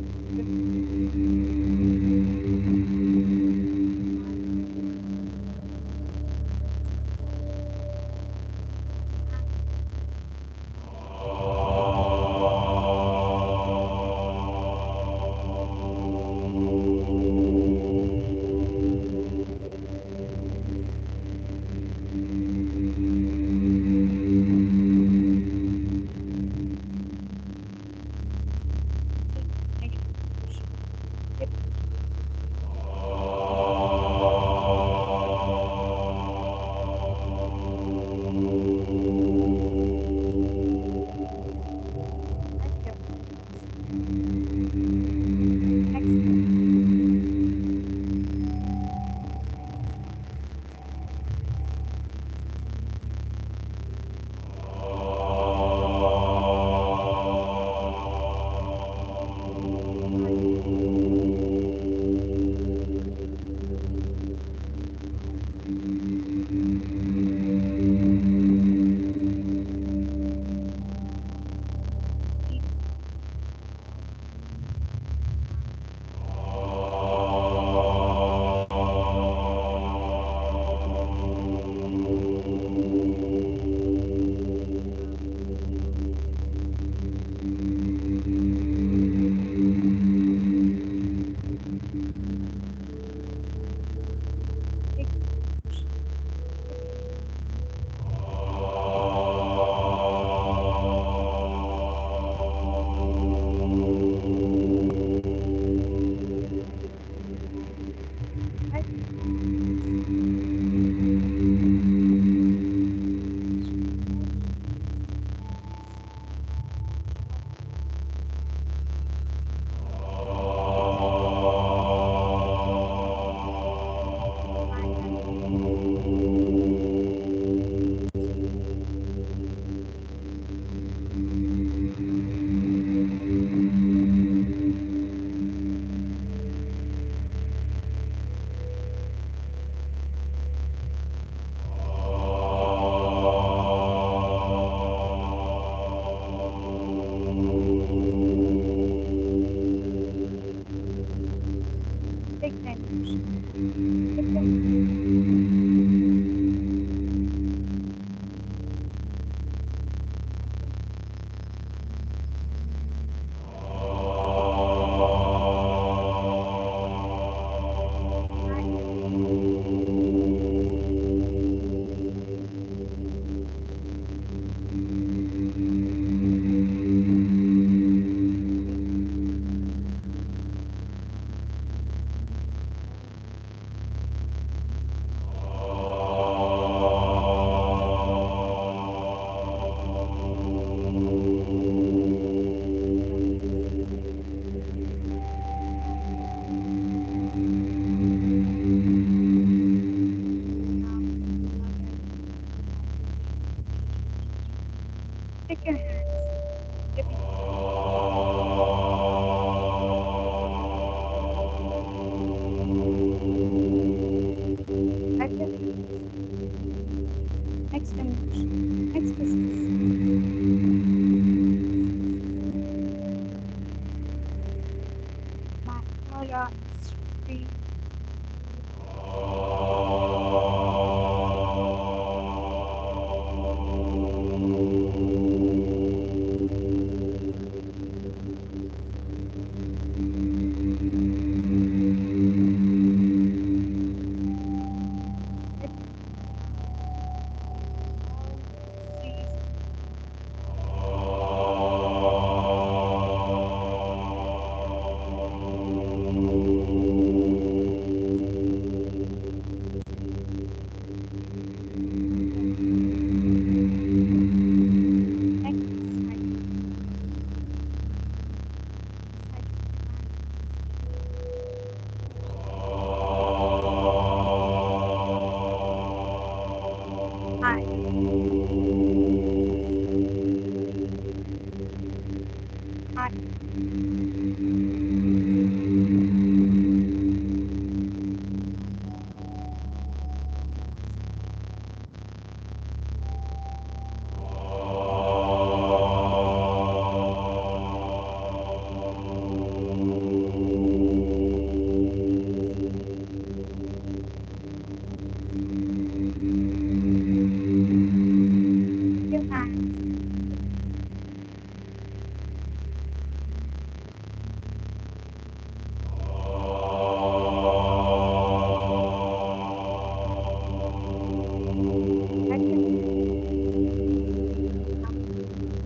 aura is free.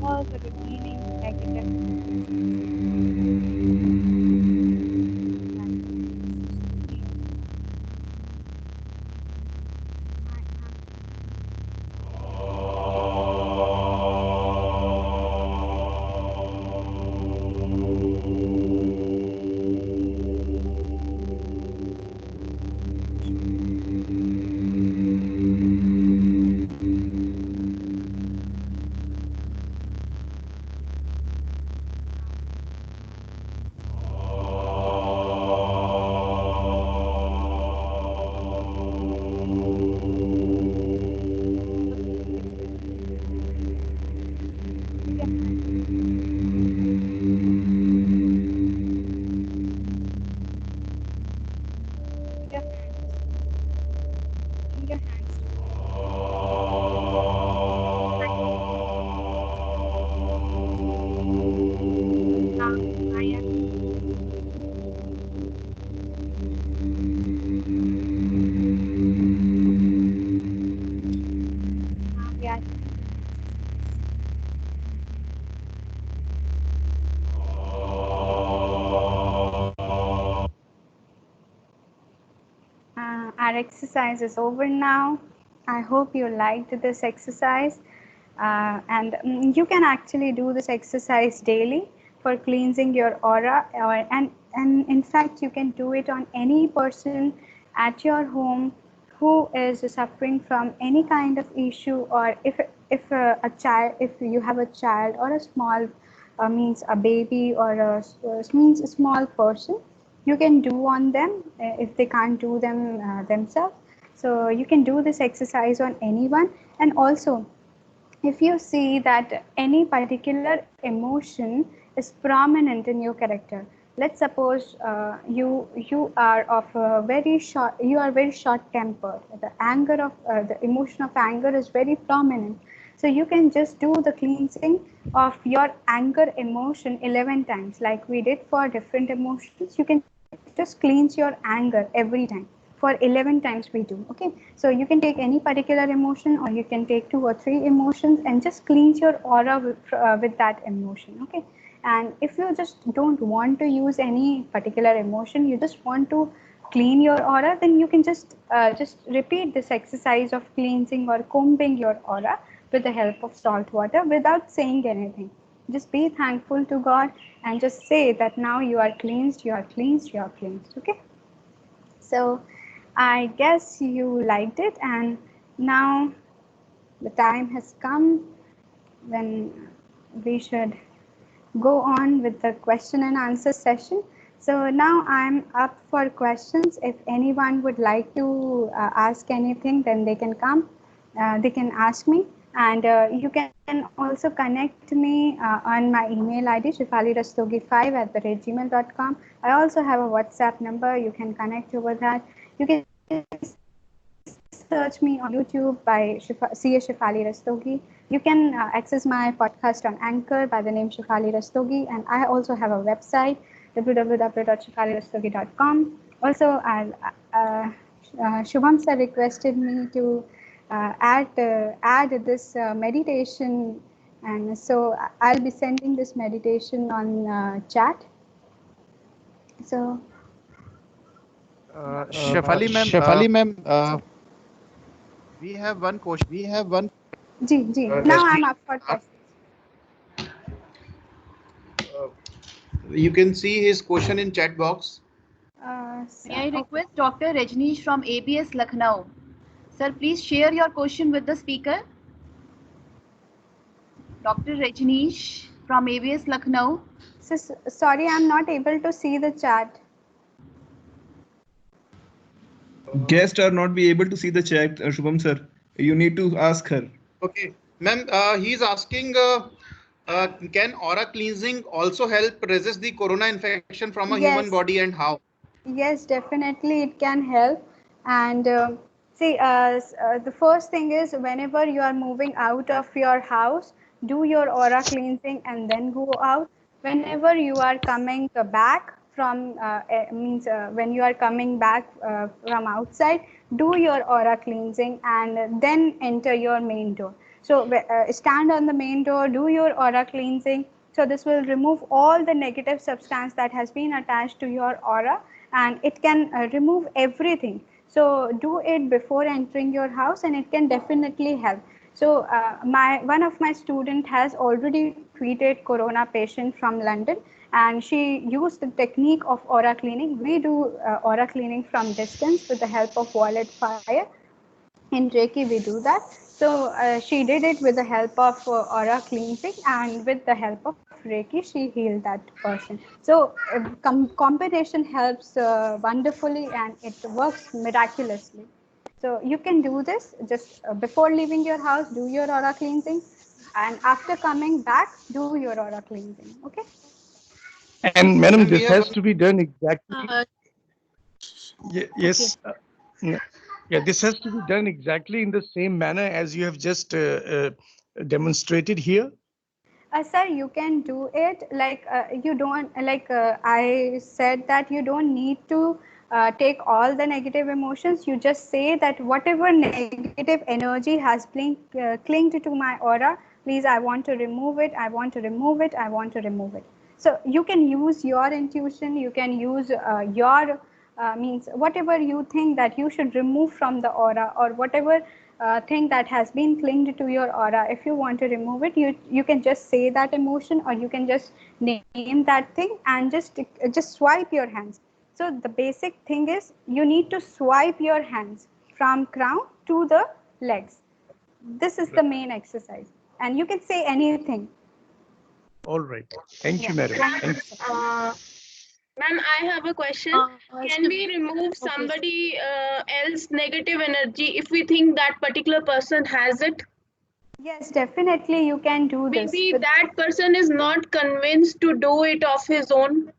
All the remaining negative your hands. Now I am now we are our exercise is over now. I hope you liked this exercise. And you can actually do this exercise daily for cleansing your aura, and in fact you can do it on any person at your home who is suffering from any kind of issue, or if a child, if you have a child or a small means a baby, or means a small person, you can do on them if they can't do them themselves. So you can do this exercise on anyone. And also, if you see that any particular emotion is prominent in your character, let's suppose you are of a very short, you are very short tempered, the anger of the emotion of anger is very prominent, so you can just do the cleansing of your anger emotion 11 times, like we did for different emotions. You can just cleanse your anger every time for 11 times we do. Okay, so you can take any particular emotion, or you can take 2 or 3 emotions and just cleanse your aura with that emotion. Okay, and if you just don't want to use any particular emotion, you just want to clean your aura, then you can just repeat this exercise of cleansing or combing your aura with the help of salt water without saying anything. Just be thankful to God and just say that now you are cleansed, you are cleansed, you are cleansed. Okay, so I guess you liked it, and now the time has come when we should go on with the question and answer session. So now I'm up for questions. If anyone would like to ask anything, then they can come. They can ask me. And you can also connect me on my email ID, shefalirastogi5@gmail.com. I also have a WhatsApp number. You can connect over that. You can search me on YouTube by C.A. Shefali Rastogi. You can access my podcast on Anchor by the name Shefali Rastogi. And I also have a website, www.shefalirastogi.com. Also, Shubham sir requested me to add this meditation, and so I'll be sending this meditation on chat. So Shefali ma'am, we have one question. Ji now He I'm up for questions. uh, you can see his question in chat box. May I Okay. request Dr. Rajneesh from ABS Lucknow? Sir, please share your question with the speaker. Dr. Rajneesh from ABS Lucknow. So sorry, I'm not able to see the chat. Guests are not be able to see the chat, Shubham sir. You need to ask her. Okay, ma'am, he's asking, can aura cleansing also help resist the corona infection from a human Yes. body, and how? Yes, definitely it can help. And see, the first thing is whenever you are moving out of your house, do your aura cleansing and then go out. Whenever you are coming back from, means when you are coming back from outside, do your aura cleansing and then enter your main door. So stand on the main door, do your aura cleansing. So this will remove all the negative substance that has been attached to your aura, and it can remove everything. So do it before entering your house and it can definitely help. So my one of my student has already treated corona patient from London, and she used the technique of aura cleaning. We do aura cleaning from distance with the help of violet fire. In Reiki we do that. So she did it with the help of aura cleansing, and with the help of Reiki she healed that person. So combination helps wonderfully and it works miraculously. So you can do this just before leaving your house, do your aura cleansing, and after coming back do your aura cleansing. Okay. And madam, Ma'am, we this have has one. to be done exactly. Okay. Yes. Yeah, this has to be done exactly in the same manner as you have just demonstrated here. Sir, you can do it like you don't like I said that you don't need to take all the negative emotions. You just say that whatever negative energy has been clinged to my aura, please, I want to remove it. I want to remove it. I want to remove it. So you can use your intuition. You can use your means whatever you think that you should remove from the aura, or whatever thing that has been clinged to your aura. If you want to remove it, you can just say that emotion, or you can just name that thing and just swipe your hands. So the basic thing is you need to swipe your hands from crown to the legs. This is the main exercise, and you can say anything. All right. Thank Yeah, you, madam. thank you Thank so much. Ma'am, I have a question. Can we remove Okay. somebody else negative energy if we think that particular person has it? Yes, definitely you can do this Maybe with. that person is not convinced to do it of his own.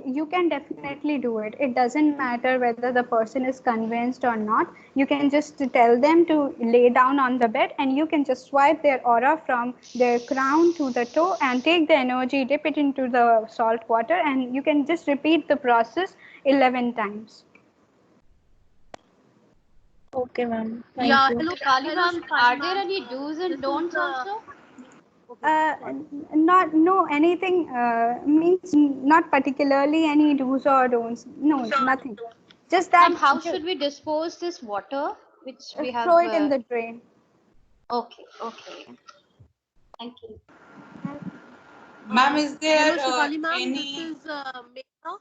You can definitely do it. It doesn't matter whether the person is convinced or not. You can just tell them to lay down on the bed, and you can just swipe their aura from their crown to the toe and take the energy, dip it into the salt water, and you can just repeat the process 11 times. Okay, ma'am. Thank Yeah, you. Shefali ma'am, are there any do's and don'ts also? Not anything means not particularly any do's or don'ts. No, nothing. Just that Ma'am, how should we dispose this water which we have? throw it in the drain. Okay, okay. Thank you. Ma'am, is there Hello, Shefali ma'am. This any? is Megha.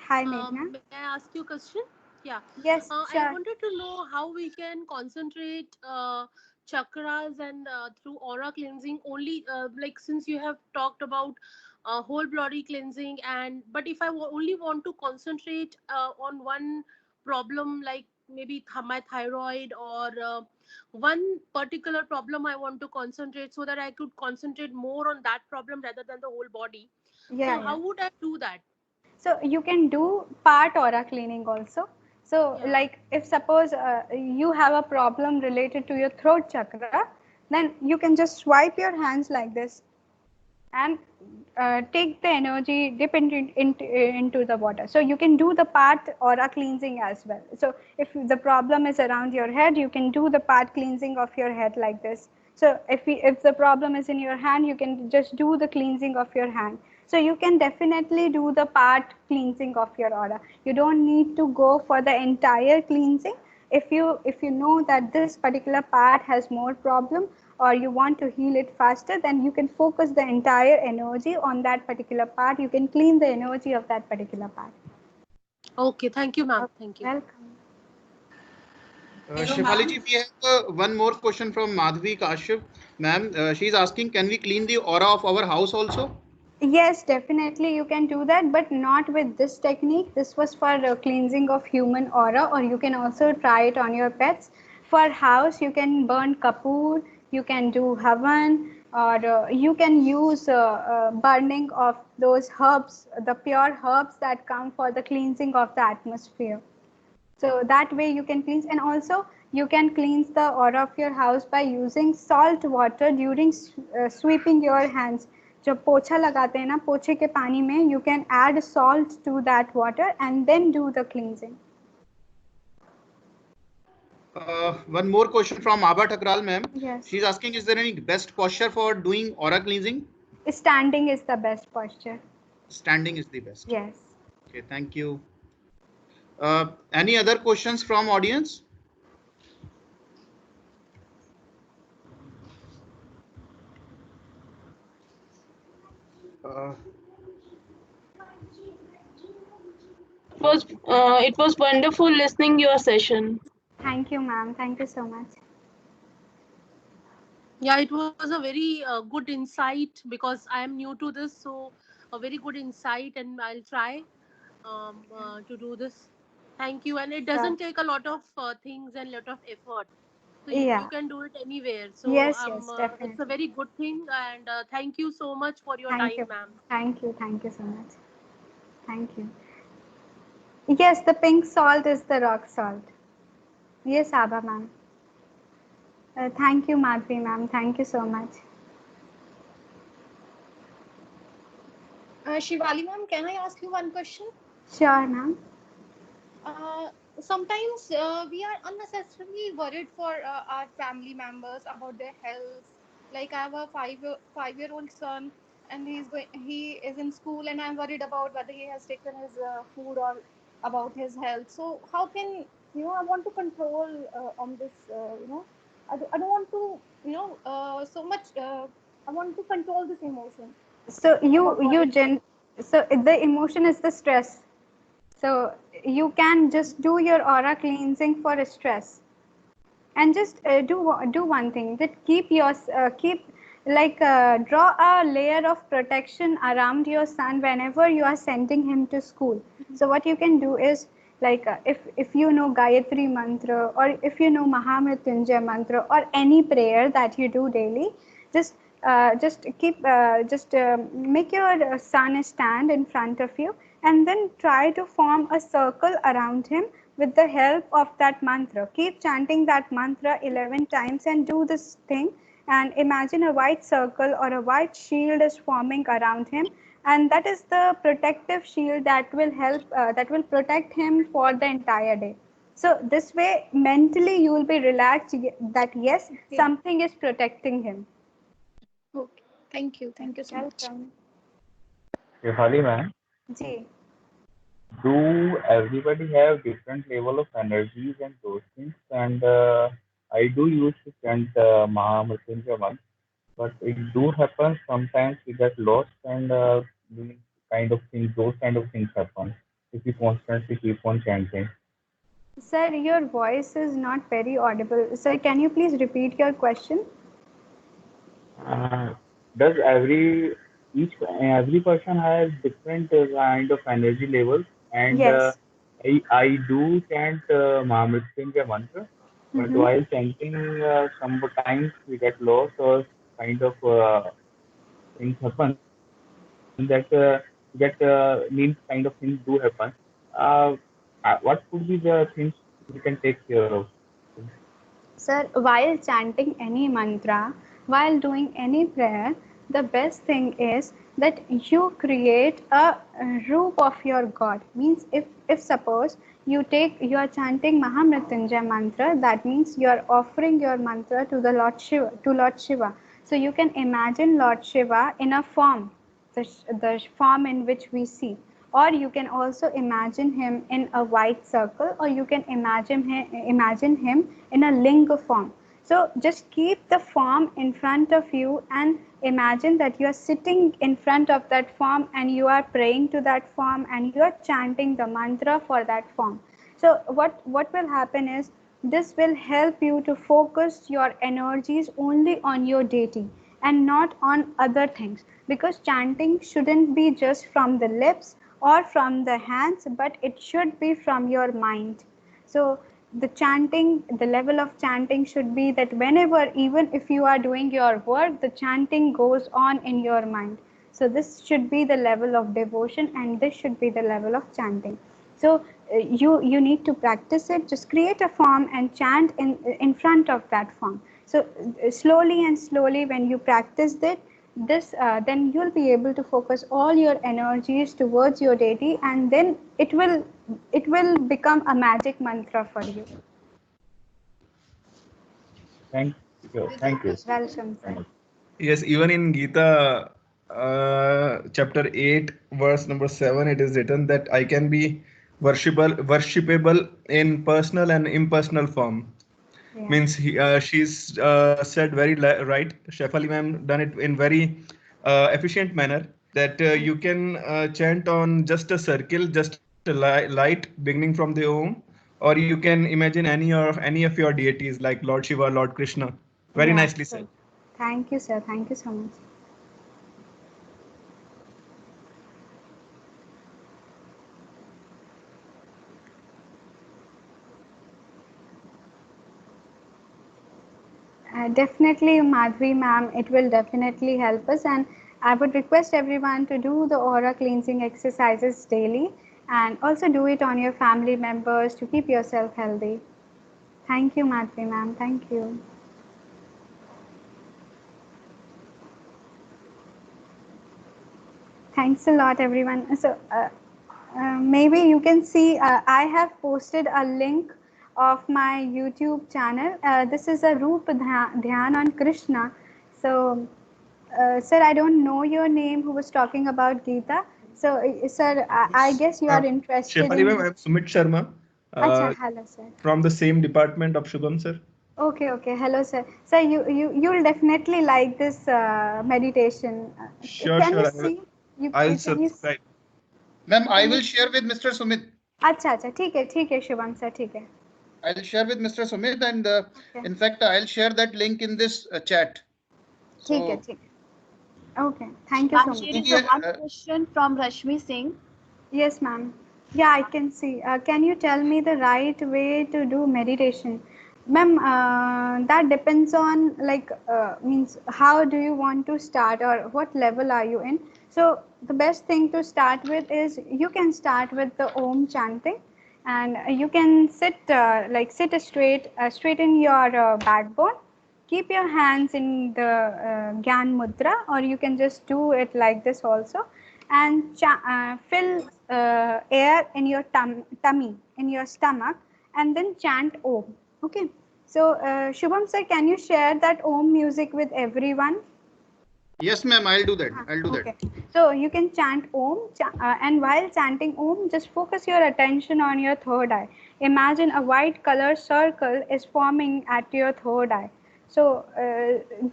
Hi, Meghna. May I ask you a question? Yeah. Yes, I sure. wanted to know how we can concentrate chakras and through aura cleansing only, like since you have talked about whole body cleansing, and but if I only want to concentrate on one problem, like maybe my thyroid or one particular problem I want to concentrate, so that I could concentrate more on that problem rather than the whole body. So Yeah. how would I do that? So you can do part aura cleaning also. So Yeah. like if suppose you have a problem related to your throat chakra, then you can just swipe your hands like this and take the energy, dip into the water. So you can do the part aura cleansing as well. So if the problem is around your head, you can do the part cleansing of your head like this. So if the problem is in your hand, you can just do the cleansing of your hand. So you can definitely do the part cleansing of your aura. You don't need to go for the entire cleansing. If you know that this particular part has more problem, or you want to heal it faster, then you can focus the entire energy on that particular part. You can clean the energy of that particular part. Okay, thank you, ma'am. Thank you. Welcome. Hello, Shefali ma'am. ji, we have one more question from Madhvi Kashyap. Ma'am, she's asking, can we clean the aura of our house also? Yes, definitely you can do that, but not with this technique. This was for cleansing of human aura, or you can also try it on your pets. For house, you can burn kapoor, you can do havan, or you can use burning of those herbs, the pure herbs that come for the cleansing of the atmosphere. So that way you can cleanse, and also you can cleanse the aura of your house by using salt water during sweeping your hands. जब पोछा लगाते हैं ना, पोछे के पानी में you can add salt to that water and then do the cleansing. One more question from Abha Thakral, ma'am. Yes. She's asking, is there any best posture for doing aura cleansing? Standing is the best posture. Standing is the best. Yes. Okay, thank you. Any other questions from audience? It was wonderful listening your session. Thank you, ma'am. Thank you so much. Yeah, it was a very good insight, because I am new to this, so a very good insight, and I'll try to do this. Thank you. And it Sure. doesn't take a lot of things and lot of effort, so you Yeah. can do it anywhere. So Yes, yes, it's a definitely. very good thing, and thank you so much for your Thank time, you. ma'am. Thank you. Thank you so much. Thank you. Yes, the pink salt is the rock salt. Yes, Abha ma'am. Thank you, Madhvi ma'am. Thank you so much. Shivali ma'am, can I ask you one question? Sure, ma'am. Uh, Sometimes we are unnecessarily worried for our family members about their health. Like I have a five-year-old son, and he is in school, and I'm worried about whether he has taken his food or about his health. So how can I want to control on this? I don't want to so much. I want to control this emotion So about worrying. so the emotion is the stress. So you can just do your aura cleansing for stress, and just do one thing, that keep like draw a layer of protection around your son whenever you are sending him to school. So what you can do is, like if you know Gayatri mantra, or if you know Mahamrityunjay mantra, or any prayer that you do daily, just make your son stand in front of you, and then try to form a circle around him with the help of that mantra. Keep chanting that mantra 11 times and do this thing, and imagine a white circle or a white shield is forming around him, and that is the protective shield that will help that will protect him for the entire day. So this way mentally you will be relaxed, that yes, Okay. something is protecting him. Okay. Thank you. Thank you so much. Welcome. Shefali ma'am, Ji. do everybody have different level of energies and those things? And I do use to chant Mahamrityunjay month, but it do happen sometimes we get lost and kind of things, those kind of things happen if you constantly keep on chanting. Sir, your voice is not very audible. Sir, can you please repeat your question? Uh, does every person has different kind of energy levels, and Yes. I do chant Mahamrityunjay mantra. But Mm-hmm. while chanting, sometimes we get lost or kind of things happen that get means kind of things do happen. Uh, what could be the things we can take care of? Sir, while chanting any mantra, while doing any prayer, the best thing is that you create a roop of your God. Means if suppose you are chanting Mahamrityunjay mantra, that means you are offering your mantra to the Lord Shiva, to Lord Shiva. So you can imagine Lord Shiva in a form, the form in which we see, or you can also imagine him in a white circle, or you can imagine him in a linga form. So just keep the form in front of you and imagine that you are sitting in front of that form and you are praying to that form and you are chanting the mantra for that form. So what will happen is this will help you to focus your energies only on your deity and not on other things, because chanting shouldn't be just from the lips or from the hands, but it should be from your mind. So the chanting, the level of chanting should be that whenever, even if you are doing your work, the chanting goes on in your mind. So this should be the level of devotion and this should be the level of chanting. So you need to practice it. Just create a form and chant in front of that form. So slowly and slowly, when you practice it, this then you'll be able to focus all your energies towards your deity, and then it will become a magic mantra for you. Thank you. Thank you Welcome, so sir. much. Yes, even in Gita, chapter 8, verse number 7, it is written that I can be worshipable in personal and impersonal form. Yeah. Means she's said very right. Shefali ma'am done it in very efficient manner, that you can chant on just a circle, just a light beginning from the Om, or you can imagine any of your deities like Lord Shiva, Lord Krishna. Very Yeah. nicely So said. thank you, sir. Thank you so much. Definitely, Madhvi ma'am, it will definitely help us. And I would request everyone to do the aura cleansing exercises daily and also do it on your family members to keep yourself healthy. Thank you, Madhvi ma'am. Thank you. Thanks a lot, everyone. So, maybe you can see I have posted a link of my YouTube channel. This is a Roop Dhyan on Krishna. So, sir, I don't know your name who was talking about Gita. So, sir, I Yes. guess you are interested Shefali ma'am, in. I'm Sumit Sharma, Acha, uh, hello, sir. from the same department of Shubham sir. Okay, okay. Hello, sir. Sir, you'll definitely like this meditation. Sure, Can you sure. see? I'll Can you? subscribe. Ma'am, I Can will you? share with Mr. Sumit. अच्छा अच्छा ठीक है Shubham sir ठीक है. I'll share with Mr. Sumit, and Okay. in fact, I'll share that link in this chat. ठीक So, है. Okay. Thank you Ma'am, so much. there is a one question from Rashmi Singh. Yes, ma'am. Yeah, I can see. Can you tell me the right way to do meditation? Ma'am, that depends on like means how do you want to start or what level are you in. So the best thing to start with is you can start with the Om chanting, and you can sit straight in your backbone. Keep your hands in the Gyan Mudra, or you can just do it like this also, and fill air in your tummy, in your stomach, and then chant Om. Okay. So, Shubham sir, can you share that Om music with everyone? yes, ma'am, I'll do that. I'll do that. Okay. So you can chant Om, and while chanting Om, just focus your attention on your third eye. Imagine a white color circle is forming at your third eye. So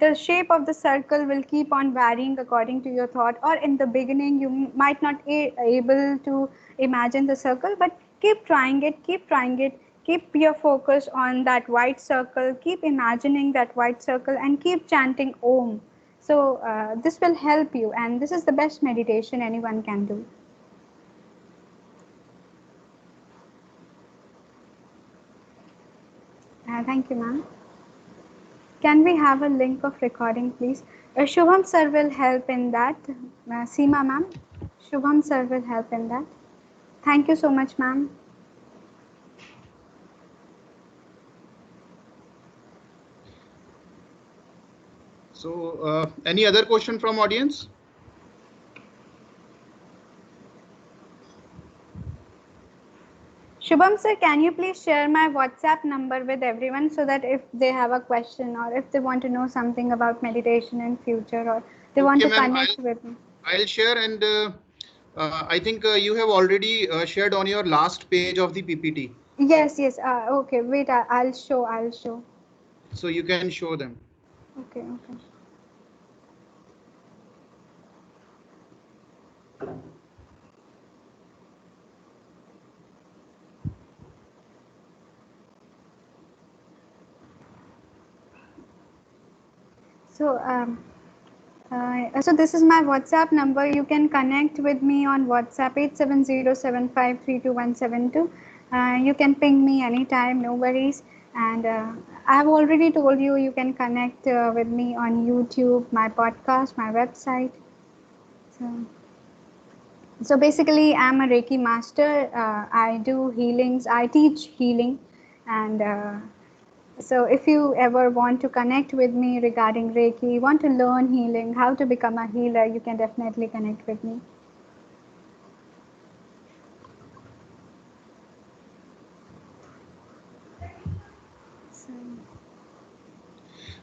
the shape of the circle will keep on varying according to your thought. Or in the beginning, you might not able to imagine the circle, but keep trying it. Keep trying it. Keep your focus on that white circle. Keep imagining that white circle, and keep chanting Om. So this will help you, and this is the best meditation anyone can do. Thank you, ma'am. Can we have a link of recording, please? Shubham sir will help in that. Seema ma'am, Shubham sir will help in that. Thank you so much, ma'am. So, any other question from audience? Shubham sir, can you please share my WhatsApp number with everyone so that if they have a question or if they want to know something about meditation in future or they want to connect with me? I'll share, and I think you have already shared on your last page of the PPT. Yes, yes. Okay, wait. I'll show. So you can show them. Okay. So this is my WhatsApp number. You can connect with me on WhatsApp 8707532172. You can ping me anytime, no worries. And I have already told you, you can connect with me on YouTube, my podcast, my website. So basically, I'm a Reiki master. I do healings. I teach healing, and so if you ever want to connect with me regarding Reiki, want to learn healing, how to become a healer, you can definitely connect with me.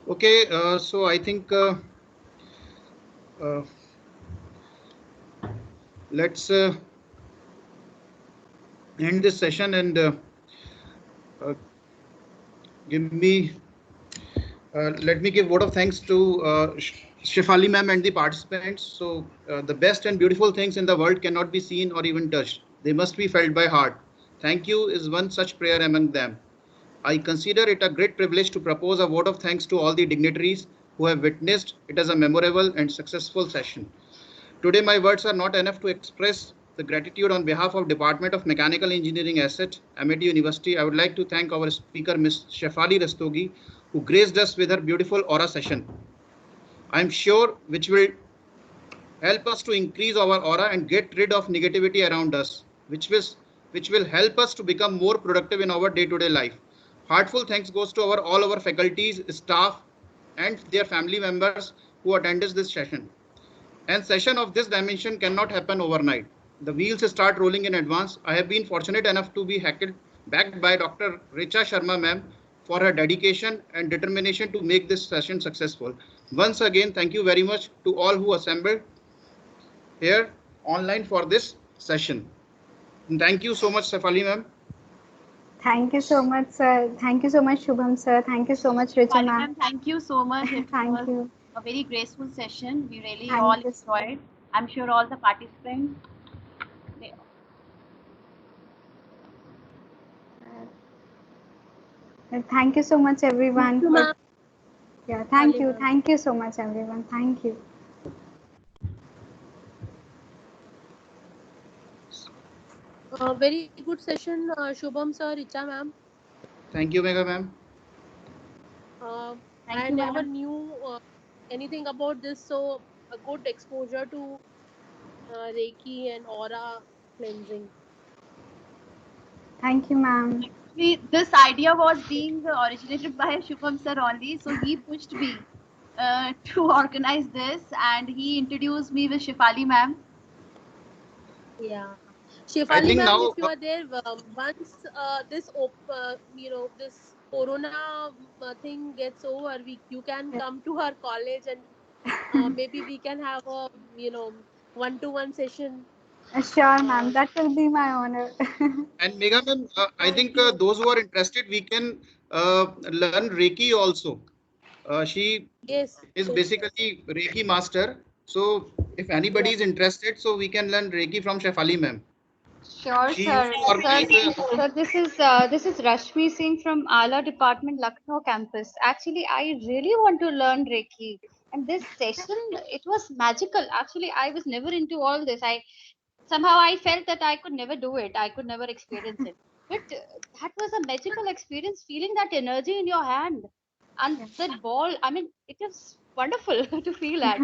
Okay, so I think let's end this session and let me give word of thanks to Shefali ma'am and the participants. So the best and beautiful things in the world cannot be seen or even touched. They must be felt by heart. Thank you is one such prayer among them. I consider it a great privilege to propose a vote of thanks to all the dignitaries who have witnessed it as a memorable and successful session. Today, my words are not enough to express the gratitude on behalf of Department of Mechanical Engineering Asset, Amity University. I would like to thank our speaker, Ms. Shefali Rastogi, who graced us with her beautiful aura session. I am sure which will help us to increase our aura and get rid of negativity around us, which will help us to become more productive in our day-to-day life. Heartful thanks goes to all our faculties, staff, and their family members who attended this session. And session of this dimension cannot happen overnight. The wheels start rolling in advance. I have been fortunate enough to be backed by Dr. Richa Sharma ma'am for her dedication and determination to make this session successful. Once again, thank you very much to all who assembled here online for this session. And thank you so much, Shefali ma'am. Thank you so much, sir. Thank you so much, Shubham sir. Thank you so much, Richa ma'am. Thank you so much. It Thank was you. a very graceful session. We really Thank all you. enjoyed. I'm sure all the participants. Thank you so much, everyone. Thank you. ma'am. Thank you so much, everyone. Thank you. Very good session, Shubham sir, Richa ma'am. Thank you, Megha ma'am. I never knew anything about this, so a good exposure to Reiki and aura cleansing. Thank you, ma'am. This idea was being originated by Shubham sir only, so he pushed me to organize this, and he introduced me with Shefali ma'am. Yeah, Shefali ma'am, if you are there, once this Corona thing gets over, you can come to our college and maybe we can have a one-to-one session. Sure, ma'am. That will be my honor. And Megha ma'am, I think those who are interested, we can learn Reiki also. She is basically Reiki master. So if anybody is interested, so we can learn Reiki from Shefali ma'am. Sure, sir. Sir, this is Rashmi Singh from Ala Department, Lucknow campus. Actually, I really want to learn Reiki, and this session it was magical. Actually, I was never into all this. I somehow I felt that I could never do it. I could never experience it. But that was a magical experience, feeling that energy in your hand and that ball. I mean, it was wonderful to feel that.